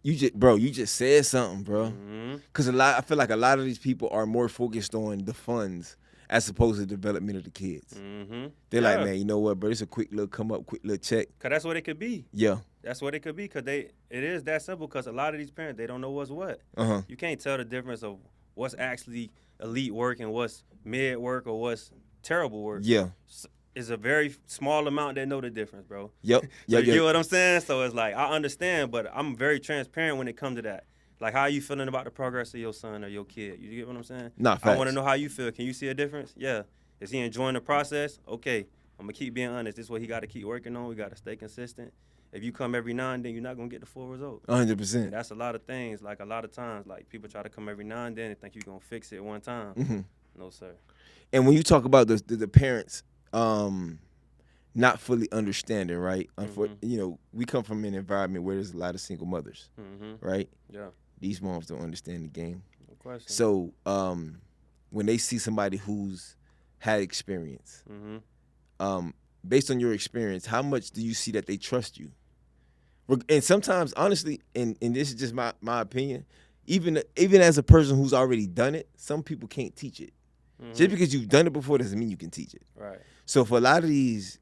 You just said something, bro. Mm-hmm. Because I feel like a lot of these people are more focused on the funds as opposed to the development of the kids. Mm-hmm. They're like, man, you know what, bro? It's a quick little come up, quick little check. Because that's what it could be. Yeah. That's what it could be because it is that simple because a lot of these parents, they don't know what's what. Uh-huh. You can't tell the difference of what's actually elite work and what's mid work or what's terrible work. Yeah. It's a very small amount that know the difference, bro. Yep. You get what I'm saying? So it's like, I understand, but I'm very transparent when it comes to that. Like, how are you feeling about the progress of your son or your kid? You get what I'm saying? Nah, facts. I want to know how you feel. Can you see a difference? Yeah. Is he enjoying the process? Okay. I'm going to keep being honest. This is what he got to keep working on. We got to stay consistent. If you come every now and then, you're not going to get the full result. 100%. And that's a lot of things. Like, a lot of times, like, people try to come every now and then and think you're going to fix it one time. Mm-hmm. No, sir. And when you talk about the parents not fully understanding, right? Mm-hmm. You know, we come from an environment where there's a lot of single mothers, Mm-hmm. right? Yeah. These moms don't understand the game. No question. So when they see somebody who's had experience, Mm-hmm. Based on your experience, how much do you see that they trust you? And sometimes, honestly, and this is just my opinion, even as a person who's already done it, some people can't teach it. Mm-hmm. Just because you've done it before doesn't mean you can teach it. Right. So for a lot of these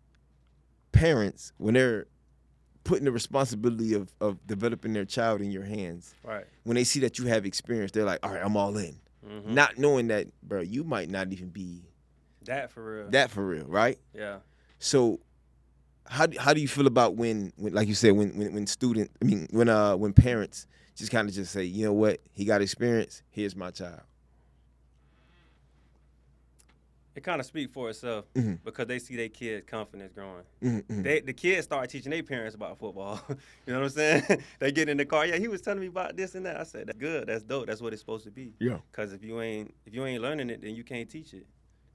parents, when they're putting the responsibility of developing their child in your hands, Right. when they see that you have experience, they're like, all right, I'm all in. Mm-hmm. Not knowing that, bro, you might not even be that for real. Right? Yeah. So how do you feel about when like you said, when parents just kind of just say, you know what, he got experience, here's my child. It kind of speaks for itself Mm-hmm. because they see their kids' confidence growing. Mm-hmm. The kids start teaching their parents about football. You know what I'm saying? They get in the car. Yeah, he was telling me about this and that. I said, that's good. That's dope. That's what it's supposed to be. Yeah. Because if you ain't learning it, then you can't teach it.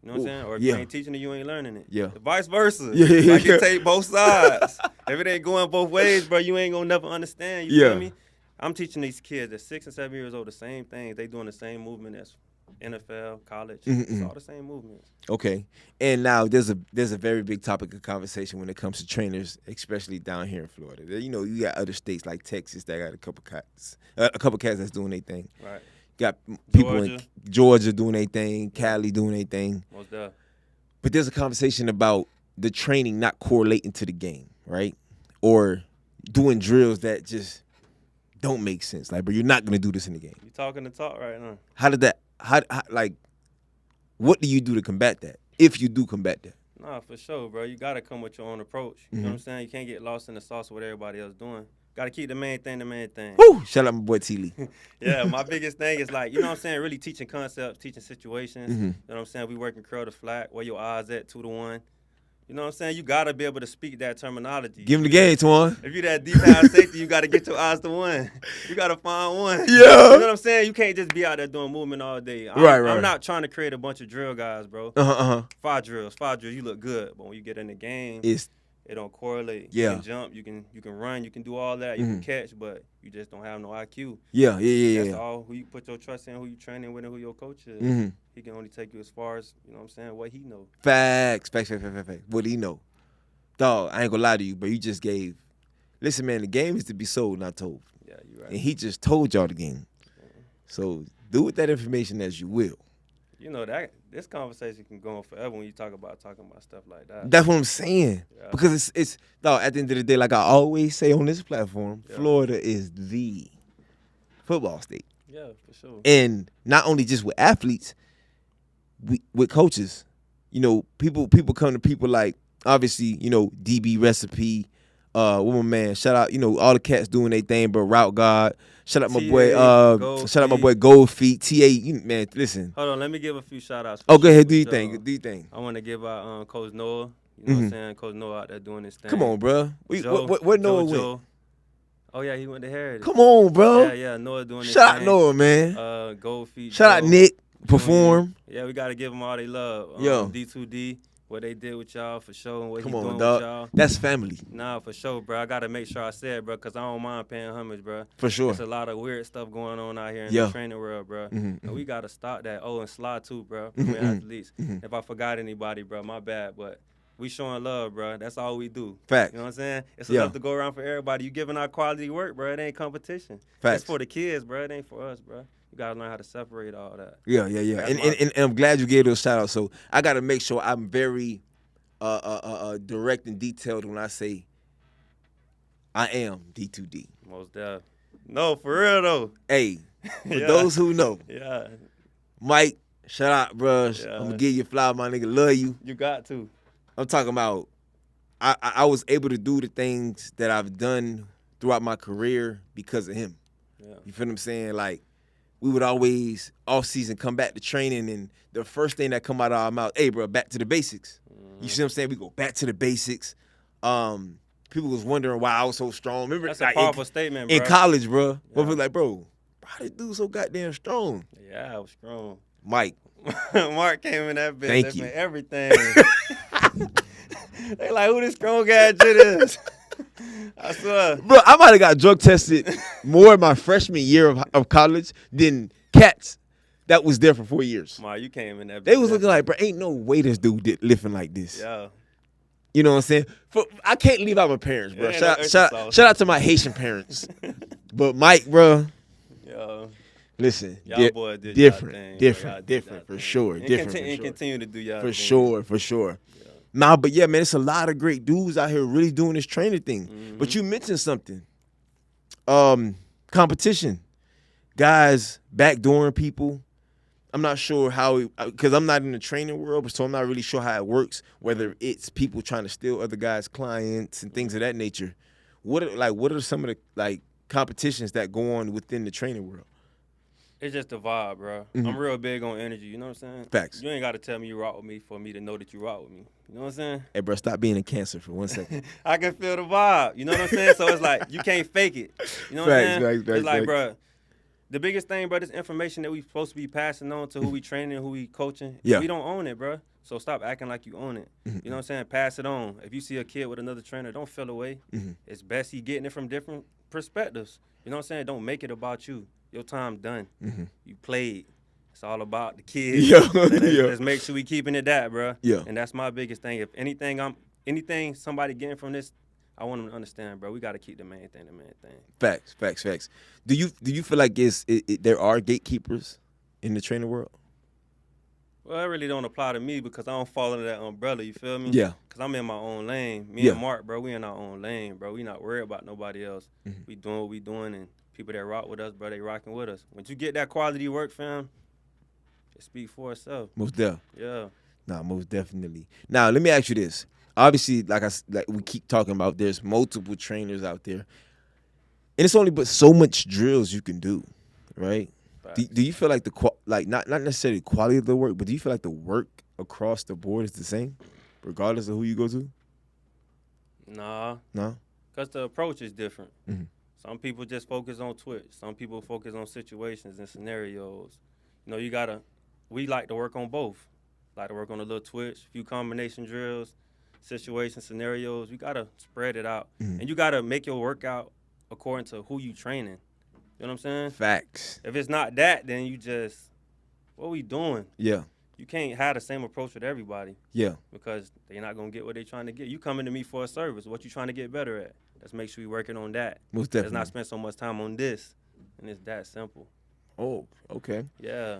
You know what I'm saying? Or if yeah. you ain't teaching it, you ain't learning it. Yeah. Vice versa. Yeah. Like, you take both sides. If it ain't going both ways, bro, you ain't gonna never understand. You feel me? I'm teaching these kids that's 6 and 7 years old the same thing. They doing the same movement as NFL, college. Mm-hmm. It's all the same movements. Okay. And now there's a very big topic of conversation when it comes to trainers, especially down here in Florida. You know, you got other states like Texas that got a couple cats that's doing their thing. Right. Got people in Georgia doing their thing, Cali doing their thing. Most definitely. But there's a conversation about the training not correlating to the game, right? Or doing drills that just don't make sense. Like, bro, you're not gonna do this in the game. You talking the talk right now. How did that? How what do you do to combat that? If you do combat that? Nah, for sure, bro. You gotta come with your own approach. You know what I'm saying? You can't get lost in the sauce of what everybody else doing. Gotta keep the main thing the main thing. Woo! Shout out my boy T. Lee. Yeah, my biggest thing is like, you know what I'm saying, really teaching concepts, teaching situations. Mm-hmm. You know what I'm saying? We working curl to flat, where your odds at 2-1. You know what I'm saying? You gotta be able to speak that terminology. Give him the game, Twan. If you that deep pass safety, you gotta get your odds to 1. You gotta find one. Yeah. You know what I'm saying? You can't just be out there doing movement all day. I'm not trying to create a bunch of drill guys, bro. 5 drills, you look good. But when you get in the game, it don't correlate. Yeah. You can jump, you can run, you can do all that, you can catch, but you just don't have no IQ. That's all. Who you put your trust in, who you training with, and who your coach is. He can only take you as far as, you know what I'm saying, what he know. Facts. What he know? Dog, I ain't gonna lie to you, but you just gave. Listen, man, the game is to be sold, not told. Yeah, you right. And he just told y'all the game. So do with that information as you will. You know, that this conversation can go on forever when you talking about stuff like that. That's what I'm saying. Yeah. Because it's dog, at the end of the day, like I always say on this platform, Florida is the football state. Yeah, for sure. And not only just with athletes, with coaches. You know, people come to people like, obviously, you know, DB Recipe, what my man, shout out, you know, all the cats doing their thing, but Route God. Shout out my boy, Gold Feet, TA. Man, listen. Hold on, let me give a few shout outs. Oh, go ahead, do your thing. I want to give out Coach Noah. You know what I'm saying? Coach Noah out there doing his thing. Come on, bro. Where Noah went? Oh yeah, he went to Heritage. Come on, bro. Yeah, Noah doing his thing. Shout out Noah, man. Gold Feet. Shout out Nick. Perform. Yeah, we gotta give them all they love. Yo. D2D. What they did with y'all for sure and what Come he on, doing dog. with y'all. That's family. Nah, for sure, bro. I got to make sure I say it, bro, because I don't mind paying homage, bro. For sure. There's a lot of weird stuff going on out here in the training world, bro. And Mm-hmm. we got to stop that. Oh, and Slide too, bro. We're athletes. If I forgot anybody, bro, my bad. But we showing love, bro. That's all we do. Facts. You know what I'm saying? It's enough to go around for everybody. You giving out quality work, bro. It ain't competition. Facts. It's for the kids, bro. It ain't for us, bro. You got to learn how to separate all that. Yeah. And I'm glad you gave those shout outs. So I got to make sure I'm very direct and detailed when I say I am D2D. Most definitely. No, for real, though. Hey, for those who know. Yeah. Mike, shout out, bro. Yeah. I'm going to give you a flower, my nigga. Love you. You got to. I'm talking about I was able to do the things that I've done throughout my career because of him. Yeah. You feel what I'm saying? Like, we would always, off season, come back to training, and the first thing that come out of our mouth, hey, bro, back to the basics. You see what I'm saying? We go back to the basics. People was wondering why I was so strong. Remember, that's a powerful statement, bro. In college, bro. Yeah. People like, bro, how this dude so goddamn strong? Yeah, I was strong. Mike. Mark came in that bitch. Thank you. Everything. They like, who this strong guy is? I swear. Bro, I might have got drug tested more in my freshman year of college than cats that was there for 4 years. Mark, you came in that bitch. They was looking like, bro, ain't no way this dude did lifting like this. Yeah. You know what I'm saying? I can't leave out my parents, bro. Shout out to my Haitian parents. But Mike, bro. Yo. Listen, y'all boy did different for thing. sure. And continue to do y'all for thing. sure. Yeah. Nah, but yeah, man, it's a lot of great dudes out here really doing this training thing. Mm-hmm. But you mentioned something. Competition. Guys backdooring people. I'm not sure how, because I'm not in the training world, so I'm not really sure how it works, whether it's people trying to steal other guys' clients and things of that nature. What are some of the competitions that go on within the training world? It's just a vibe, bro. Mm-hmm. I'm real big on energy, you know what I'm saying? Facts. You ain't got to tell me you rock with me for me to know that you rock with me. You know what I'm saying? Hey, bro, stop being a Cancer for 1 second. I can feel the vibe, you know what I'm saying? So it's like, you can't fake it. You know what I'm saying? It's like, bro, the biggest thing, bro, this information that we supposed to be passing on to who we training, who we coaching, we don't own it, bro. So stop acting like you own it. Mm-hmm. You know what I'm saying? Pass it on. If you see a kid with another trainer, don't feel away. Mm-hmm. It's best he getting it from different perspectives. You know what I'm saying? Don't make it about you. Your time done. Mm-hmm. You played. It's all about the kids. Let's make sure we keeping it that, bro. Yeah. And that's my biggest thing. If anything somebody getting from this, I want them to understand, bro. We got to keep the main thing. Facts. Do you feel like there are gatekeepers in the training world? Well, it really don't apply to me because I don't fall under that umbrella. You feel me? Yeah. Because I'm in my own lane. Me and Mark, bro, we in our own lane, bro. We not worried about nobody else. Mm-hmm. We doing what we doing, and people that rock with us, bro, they rocking with us. Once you get that quality work, fam, it speak for itself. Most definitely. Yeah. Nah, most definitely. Now, let me ask you this. Obviously, like we keep talking about, there's multiple trainers out there, and it's only but so much drills you can do, right? Do you feel like not necessarily the quality of the work, but do you feel like the work across the board is the same, regardless of who you go to? Nah. No? Because the approach is different. Mm-hmm. Some people just focus on Twitch. Some people focus on situations and scenarios. You know, we like to work on both. Like to work on a little Twitch, a few combination drills. situations, scenarios. You gotta spread it out, and you gotta make your workout according to who you training. You know what I'm saying? Facts. If it's not that, then you just, what we doing? Yeah. You can't have the same approach with everybody. Yeah. Because they're not gonna get what they're trying to get. You coming to me for a service. What you trying to get better at? Let's make sure we working on that. Most definitely. Let's not spend so much time on this, and it's that simple. Oh, okay. Yeah.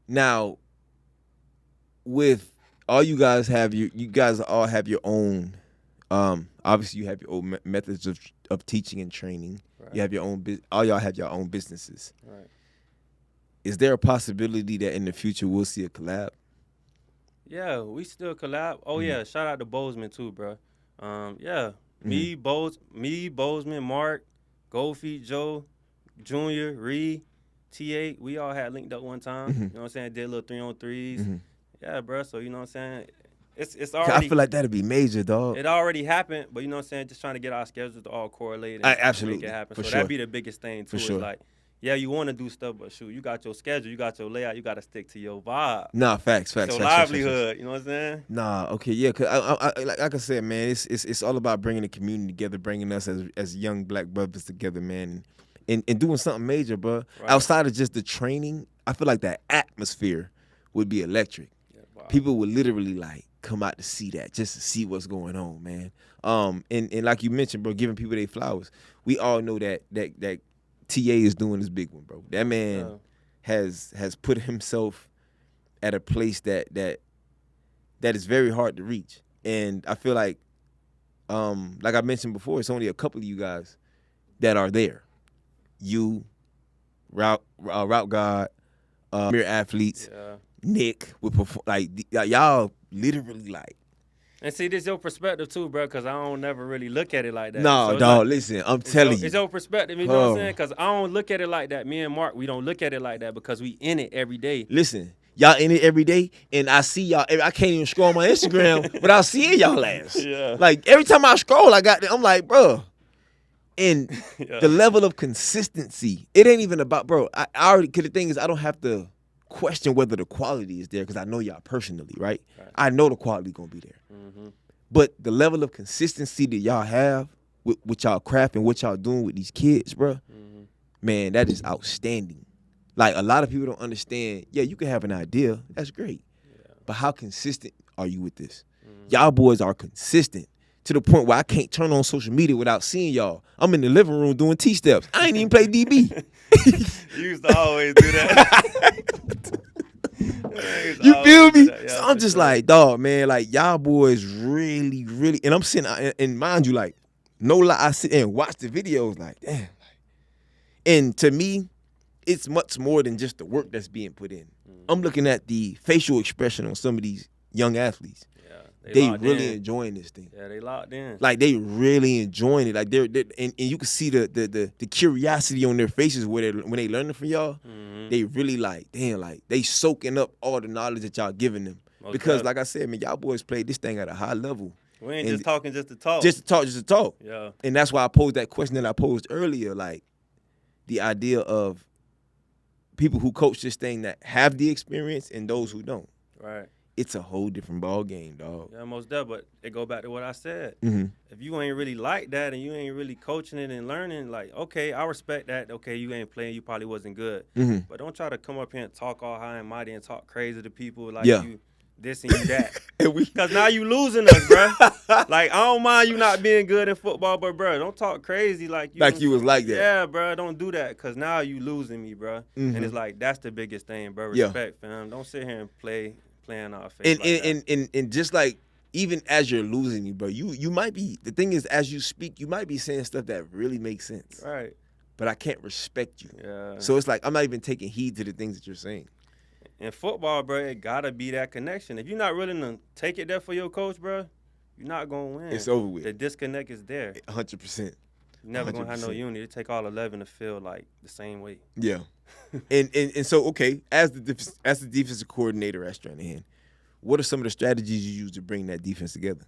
Now, with all you guys have, you guys all have your own. Obviously, you have your own methods of teaching and training. Right. You have your own. All y'all have your own businesses. Right. Is there a possibility that in the future we'll see a collab? Yeah, we still collab. Oh yeah, shout out to Bozeman too, bro. Yeah, me, Bozeman, Mark, Goldfeet, Joe, Junior, Reed, T8. We all had linked up one time. You know what I'm saying? Did little 3-on-3s. Yeah, bro. So you know what I'm saying? It's already. I feel like that'd be major, dog. It already happened, but you know what I'm saying? Just trying to get our schedules to all correlate and absolutely make it happen. For So sure. that'd be the biggest thing too. For sure. Is like, yeah, you want to do stuff, but shoot, you got your schedule, you got your layout, you got to stick to your vibe. Nah, facts. Your livelihood, you know what I'm saying? Nah, okay, yeah, cause I like I said, man, it's all about bringing the community together, bringing us as young black brothers together, man, and doing something major, bro. Right. Outside of just the training, I feel like that atmosphere would be electric. Yeah, wow. People would literally like come out to see that, just to see what's going on, man. And like you mentioned, bro, giving people their flowers. We all know that TA is doing this big one, bro. That man has put himself at a place that is very hard to reach. And I feel like I mentioned before, it's only a couple of you guys that are there. You, Route God, Mere Athletes, Nick, y'all literally like. And see, this your perspective too, bro, because I don't never really look at it like that. No, so dog, like, listen, I'm telling you. It's your perspective, you know what I'm saying? Because I don't look at it like that. Me and Mark, we don't look at it like that because we in it every day. Listen, y'all in it every day, and I see y'all. I can't even scroll my Instagram without seeing y'all ass. Yeah. Like, every time I scroll, I'm like, bro. And the level of consistency, it ain't even about, bro. I already, because the thing is, I don't have to question whether the quality is there because I know y'all personally, right? I know the quality going to be there. But the level of consistency that y'all have with y'all craft and what y'all doing with these kids, bro, man, that is outstanding. Like, a lot of people don't understand, yeah, you can have an idea. That's great. But how consistent are you with this? Y'all boys are consistent to the point where I can't turn on social media without seeing y'all. I'm in the living room doing T-steps. I ain't even play DB. You used to always do that. You feel me? Yeah, so I'm just like, dog, man, like, y'all boys really, really, and I'm sitting, and mind you, like, no lie, I sit and watch the videos, like, damn. And to me, it's much more than just the work that's being put in. I'm looking at the facial expression on some of these young athletes. They really enjoying this thing. Yeah, they locked in. Like, they really enjoying it. Like, they're and you can see the curiosity on their faces when they learning from y'all. They really like, damn, like, they soaking up all the knowledge that y'all giving them. Because, like I said, man, y'all boys played this thing at a high level. We ain't just talking just to talk. Just to talk. Yeah. And that's why I posed that question that I posed earlier, like, the idea of people who coach this thing that have the experience and those who don't. Right. It's a whole different ball game, dog. Yeah, most definitely. But it go back to what I said. If you ain't really like that and you ain't really coaching it and learning, like, okay, I respect that. Okay, you ain't playing, you probably wasn't good. But don't try to come up here and talk all high and mighty and talk crazy to people like you this and you that. Because now you losing us, bro. Like, I don't mind you not being good in football, but, bro, don't talk crazy like you. Like you was like that. Yeah, bro, don't do that because now you losing me, bro. And it's like, that's the biggest thing, bro. Respect, fam. Don't sit here and playing our face and just like, even as you're losing me, bro, you might be, the thing is, as you speak, you might be saying stuff that really makes sense. Right. But I can't respect you. Yeah. So it's like, I'm not even taking heed to the things that you're saying. In football, bro, it gotta be that connection. If you're not willing to take it there for your coach, bro, you're not gonna win. It's over with. The disconnect is there. 100%. You're never 100%. gonna have no unity. It take all 11 to feel like the same way. Yeah. and so, okay, as the defensive coordinator at Stranahan, what are some of the strategies you use to bring that defense together?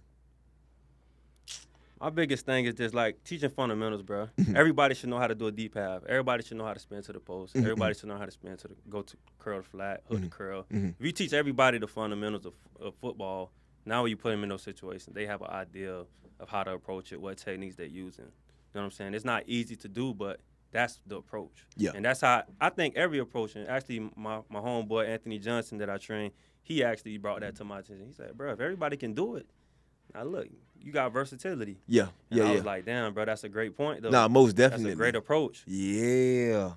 My biggest thing is just like teaching fundamentals, bro. Everybody should know how to do a deep half. Everybody should know how to spin to the post. Everybody should know how to spin to go to curl the flat, hook the curl. If you teach everybody the fundamentals of football, Now when you put them in those situations, they have an idea of how to approach it, what techniques they're using. You know what I'm saying? It's not easy to do, but that's the approach. Yeah. And that's how I think every approach, and actually my homeboy Anthony Johnson that I trained, he actually brought that to my attention. He said, bro, if everybody can do it, now look, you got versatility. Yeah. And Yeah. I Yeah. was like, damn, bro, that's a great point, though. Nah, most definitely. That's a great approach. Yeah.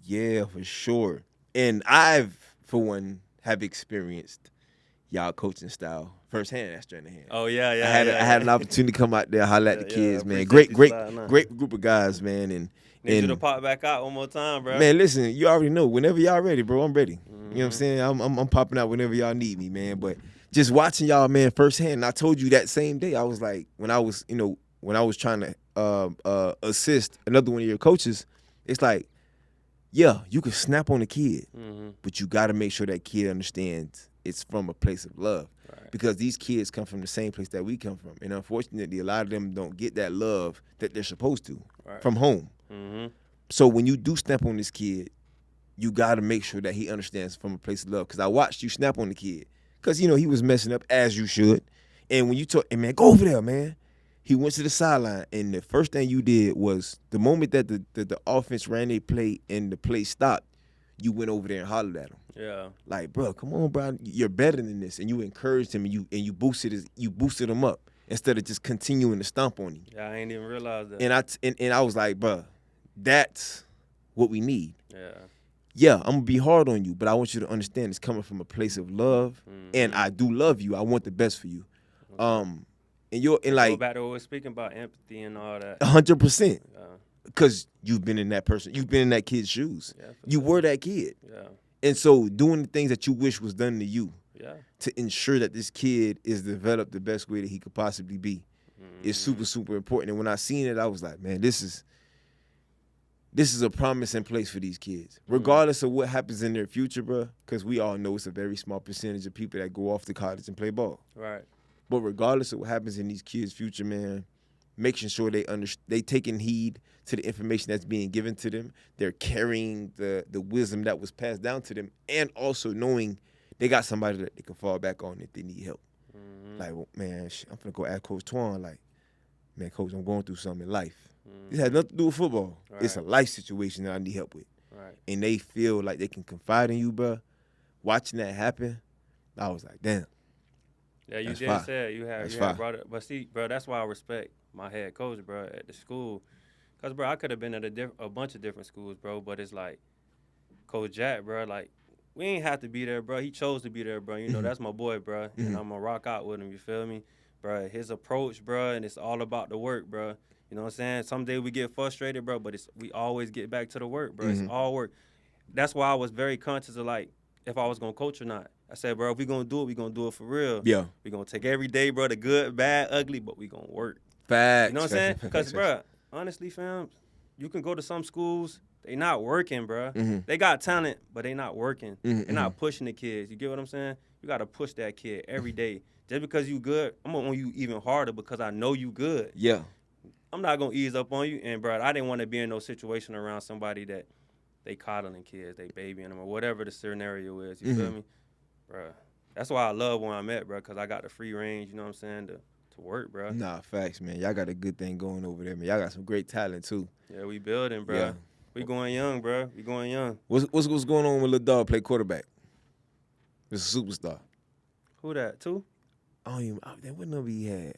Yeah, for sure. And I've, for one, have experienced y'all coaching style firsthand at Strand of Hand. Oh, yeah. I had an opportunity to come out there, holler at the kids, man. Appreciate Great group of guys, man. And Need you to pop back out one more time, bro. Man, listen, you already know. Whenever y'all ready, bro, I'm ready. You know what I'm saying? I'm popping out whenever y'all need me, man. But just watching y'all, man, firsthand. And I told you that same day, I was like, when I was trying to assist another one of your coaches, it's like, yeah, you can snap on a kid, but you got to make sure that kid understands it's from a place of love. Right. Because these kids come from the same place that we come from. And unfortunately, a lot of them don't get that love that they're supposed to from home. So when you do snap on this kid, you got to make sure that he understands from a place of love. Because I watched you snap on the kid. Because, he was messing up, as you should. And when you told him, man, go over there, man. He went to the sideline, and the first thing you did was the moment that the offense ran their play and the play stopped, you went over there and hollered at him. Yeah. Like, bro, come on, bro. You're better than this. And you encouraged him, and you boosted him up instead of just continuing to stomp on him. Yeah, I ain't even realized that. And I was like, bro, that's what we need. Yeah. I'm gonna be hard on you, but I want you to understand it's coming from a place of love, and I do love you. I want the best for you. And like go back to what we were speaking about, empathy and all that. 100%. Yeah. Because you've been in that person, you've been in that kid's shoes. Yeah, you were that kid. Yeah. And so doing the things that you wish was done to you to ensure that this kid is developed the best way that he could possibly be is super, super important. And when I seen it, I was like, man, this is a promising place for these kids, regardless of what happens in their future, bro, because we all know it's a very small percentage of people that go off to college and play ball. Right. But regardless of what happens in these kids' future, man, making sure they taking heed to the information that's being given to them, they're carrying the wisdom that was passed down to them, and also knowing they got somebody that they can fall back on if they need help. Like, well, man, I'm finna go ask Coach Twan, like, man, Coach, I'm going through something in life. This has nothing to do with football. Right. It's a life situation that I need help with. Right. And they feel like they can confide in you, bro. Watching that happen, I was like, damn. Yeah, you That's did fire. say it. You had brought it. But see, bro, that's why I respect my head coach, bro, at the school. Because, bro, I could have been at a bunch of different schools, bro, but it's like Coach Jack, bro, like, we ain't have to be there, bro. He chose to be there, bro. You know, that's my boy, bro, and I'm going to rock out with him, you feel me? Bro, his approach, bro, and it's all about the work, bro. You know what I'm saying? Some day we get frustrated, bro, but we always get back to the work, bro. It's all work. That's why I was very conscious of, like, if I was going to coach or not. I said, bro, if we going to do it, we going to do it for real. Yeah. We going to take every day, bro, the good, bad, ugly, but we going to work. Facts. You know what I'm saying? Because, bro, honestly, fam, you can go to some schools, they not working, bro. They got talent, but they not working. They're not pushing the kids. You get what I'm saying? You got to push that kid every day. Just because you good, I'm going to on you even harder because I know you good. Yeah. I'm not going to ease up on you. And, bro, I didn't want to be in no situation around somebody that they coddling kids, they babying them, or whatever the scenario is. You feel me? Bro, that's why I love where I'm at, bro, because I got the free range, you know what I'm saying, to work, bro. Nah, facts, man. Y'all got a good thing going over there, man. Y'all got some great talent, too. Yeah, we building, bro. Yeah. We going young, bro. We going young. What's going on with Lil Dog play quarterback? He's a superstar. Who that, too? I don't even. What number he had?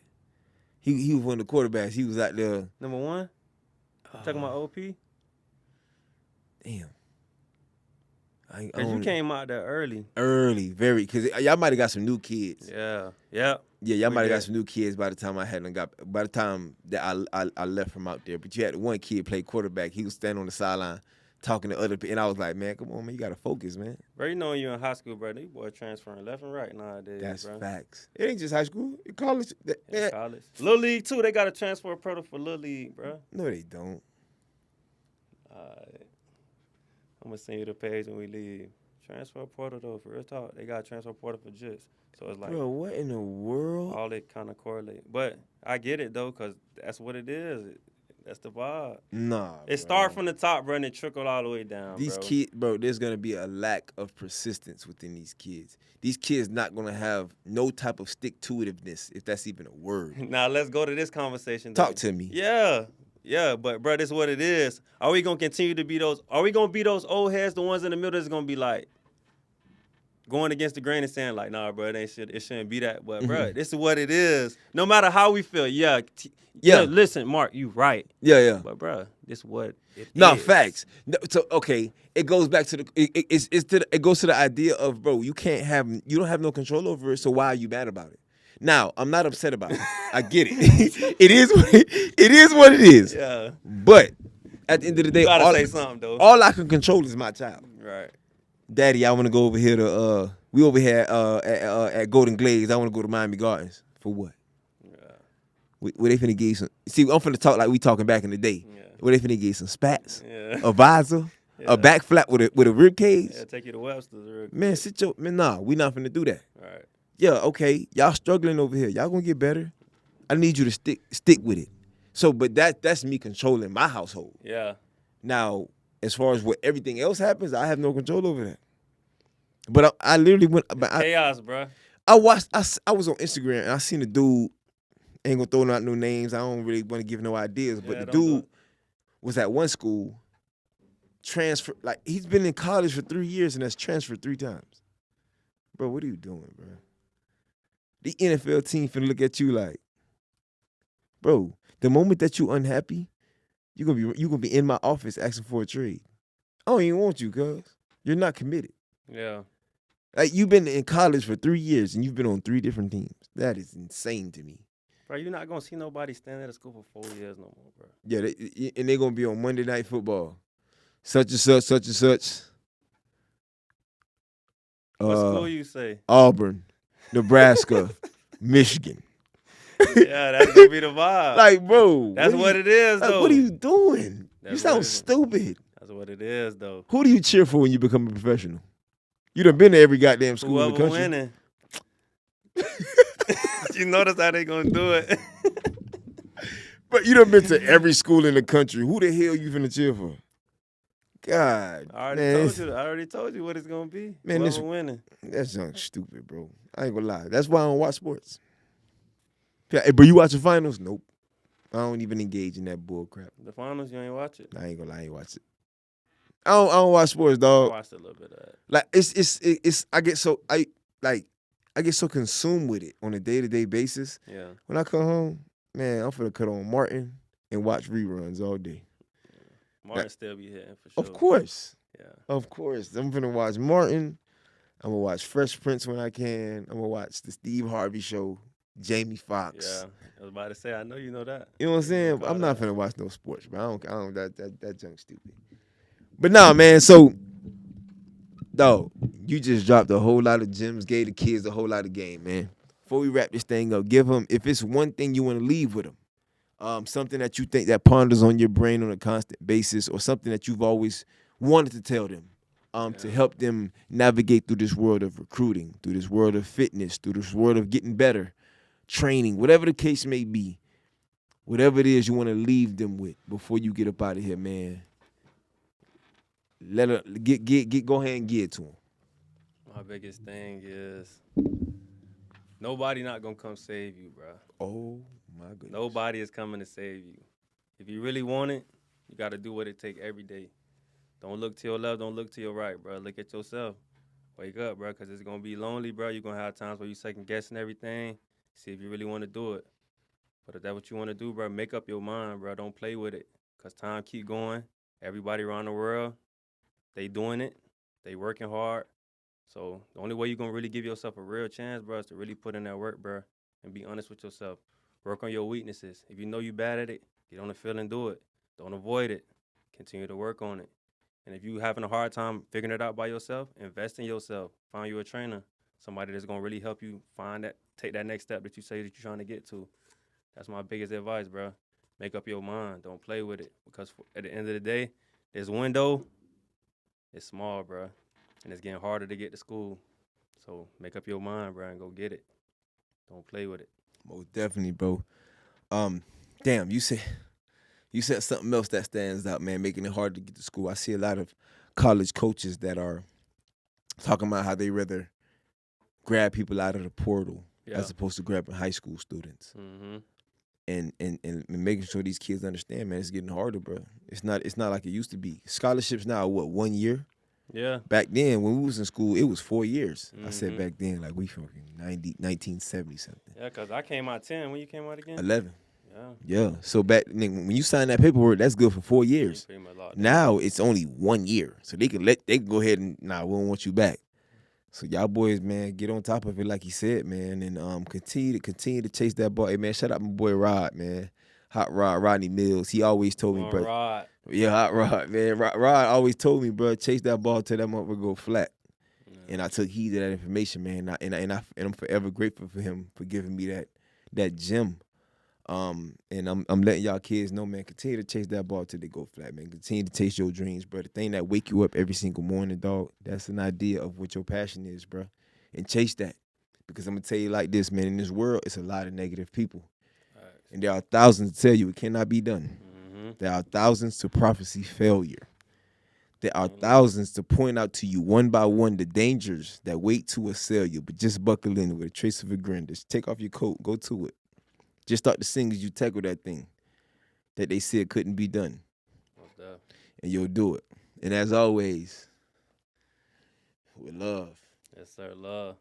He was one of the quarterbacks. He was out there. Number one? Talking about OP? Damn. Because you came out there early. Early, very. Because y'all might have got some new kids. Yeah. Yeah, y'all might have got some new kids by the time by the time that I left from out there. But you had one kid play quarterback. He was standing on the sideline talking to other people. And I was like, man, come on, man. You got to focus, man. Bro, you know when you're in high school, bro, these boys transferring left and right nowadays, That's bro. facts. It ain't just high school. College. College. Little League, too. They got a transfer portal for Little League, bro. No, they don't. I'm going to send you the page when we leave. Transfer portal, though, for real talk. They got a transfer portal for Jits. So it's like, bro, what in the world? all they kind of correlate. But I get it, though, because that's what it is. That's the vibe. Nah, It start from the top, bro, and it trickle all the way down, these bro. kids, bro, there's gonna be a lack of persistence within these kids. These kids not gonna have no type of stick-to-itiveness, if that's even a word. Now let's go to this conversation. Though. Talk to me. Yeah, but bro, this is what it is. Are we gonna continue to be those? Are we gonna be those old heads, the ones in the middle that's gonna be like going against the grain and saying like, nah, bro, it shouldn't be that. But bro, this is what it is. No matter how we feel, yeah. Listen, Mark, you right. Yeah. But bro, this is what it No, is. facts. No, so okay, it goes back to it goes to the idea of, bro, you don't have no control over it, so why are you mad about it? Now, I'm not upset about it. I get it. It is what it is. Yeah. But at the end of the day, You gotta say something though. all I can control is my child. Right. Daddy, I want to go over here to we over here at Golden Glades. I want to go to Miami Gardens. For what? Yeah. Where they finna give you some? See, I'm finna talk like we talking back in the day. Yeah. Where they finna give you some spats, Yeah. a visor, a back flap with a rib cage. Yeah, take you to Webster's. Man, nah, we not finna do that. Right. Yeah, okay, y'all struggling over here. Y'all gonna get better. I need you to stick with it. So, but that's me controlling my household. Yeah. Now, as far as what everything else happens, I have no control over that. But I literally went. But Chaos, bro. I was on Instagram and I seen a dude. Ain't gonna throw out no names. I don't really want to give no ideas. But the dude was at one school. Transfer, like he's been in college for 3 years and has transferred 3 times. Bro, what are you doing, bro? The NFL team finna look at you like, bro, the moment that you unhappy, you're gonna be in my office asking for a trade. I don't even want you, cuz. You're not committed. Yeah. Like, you've been in college for 3 years and you've been on 3 different teams. That is insane to me. Bro, you're not gonna see nobody stand at a school for 4 years no more, bro. Yeah, and they're gonna be on Monday Night Football. Such and such, such and such. What school you say? Auburn, Nebraska, Michigan. Yeah, that's gonna be the vibe. Like, bro. That's what it is, though. What are you doing? That's You sound what it is. stupid. That's what it is, though. Who do you cheer for when you become a professional? You done been to every goddamn school in the Whoever country. winning. You notice how they gonna do it. But you done been to every school in the country. Who the hell you finna cheer for? God, I already told you what it's gonna be. Man, Whoever winning. That's young stupid, bro. I ain't gonna lie. That's why I don't watch sports. Hey, bro, you watch the finals? Nope. I don't even engage in that bull crap. The finals, you ain't watch it. I ain't gonna lie, I ain't watch it. I don't watch sports, I dog. watched a little bit of that. Like I get so consumed with it on a day-to-day basis. Yeah. When I come home, man, I'm finna cut on Martin and watch reruns all day. Martin still be hitting for sure. Of course. Yeah. Of course. I'm finna watch Martin. I'm gonna watch Fresh Prince when I can. I'm gonna watch the Steve Harvey Show, Jamie Foxx. Yeah. I was about to say, I know you know that. You know what I'm saying? I'm not finna watch no sports, bro. I don't that junk's stupid. But nah, man, so dog, you just dropped a whole lot of gems, gave the kids a whole lot of game, man. Before we wrap this thing up, give them, if it's one thing you want to leave with them, something that you think that ponders on your brain on a constant basis, or something that you've always wanted to tell them, to help them navigate through this world of recruiting, through this world of fitness, through this world of getting better, training, whatever the case may be, whatever it is you want to leave them with before you get up out of here, man. Let her go ahead and get it to them. My biggest thing is nobody not gonna come save you, bro. Oh my goodness. Nobody is coming to save you. If you really want it, you got to do what it takes every day. Don't look to your left, don't look to your right, bro. Look at yourself. Wake up, bro, because it's going to be lonely, bro. You're going to have times where you second-guessing everything. See if you really want to do it. But if that's what you want to do, bro, make up your mind, bro. Don't play with it, because time keep going. Everybody around the world, they doing it. They working hard. So the only way you're going to really give yourself a real chance, bro, is to really put in that work, bro, and be honest with yourself. Work on your weaknesses. If you know you're bad at it, get on the field and do it. Don't avoid it. Continue to work on it. And if you're having a hard time figuring it out by yourself, invest in yourself. Find you a trainer, somebody that's going to really help you take that next step that you say that you're trying to get to. That's my biggest advice, bro. Make up your mind. Don't play with it. Because at the end of the day, this window is small, bro. And it's getting harder to get to school. So make up your mind, bro, and go get it. Don't play with it. Most definitely, bro. Damn, you said You said something else that stands out, man, making it hard to get to school. I see a lot of college coaches that are talking about how they rather grab people out of the portal as opposed to grabbing high school students. Mm-hmm. And making sure these kids understand, man, it's getting harder, bro. It's not like it used to be. Scholarships now are what, 1 year? Yeah. Back then, when we was in school, it was 4 years. I said Mm-hmm. back then, like we fucking 1970 something. Yeah, because I came out 10. When you came out again? 11. Yeah. Yeah. So back when you sign that paperwork, that's good for 4 years. Pretty much locked in. Now it's only 1 year, so they can go ahead and we don't want you back. So y'all boys, man, get on top of it like he said, man, and continue to chase that ball. Hey, man, shout out my boy Rod, man, Hot Rod, Rodney Mills. He always told me, bro. Rod. Yeah, Hot Rod, man. Rod always told me, bro, chase that ball till that motherfucker go flat. Yeah. And I took heed to that information, man. And I'm forever grateful for him for giving me that gem. And I'm letting y'all kids know, man, continue to chase that ball till they go flat, man. Continue to chase your dreams, bro. The thing that wake you up every single morning, dog, that's an idea of what your passion is, bro. And chase that. Because I'm going to tell you like this, man, in this world, it's a lot of negative people. Right. And there are thousands to tell you it cannot be done. Mm-hmm. There are thousands to prophecy failure. There are thousands to point out to you one by one the dangers that wait to assail you, but just buckle in with a trace of a grin. Just take off your coat, go to it. Just start to sing as you tackle that thing that they said couldn't be done. And you'll do it. And as always, with love. Yes, sir, love.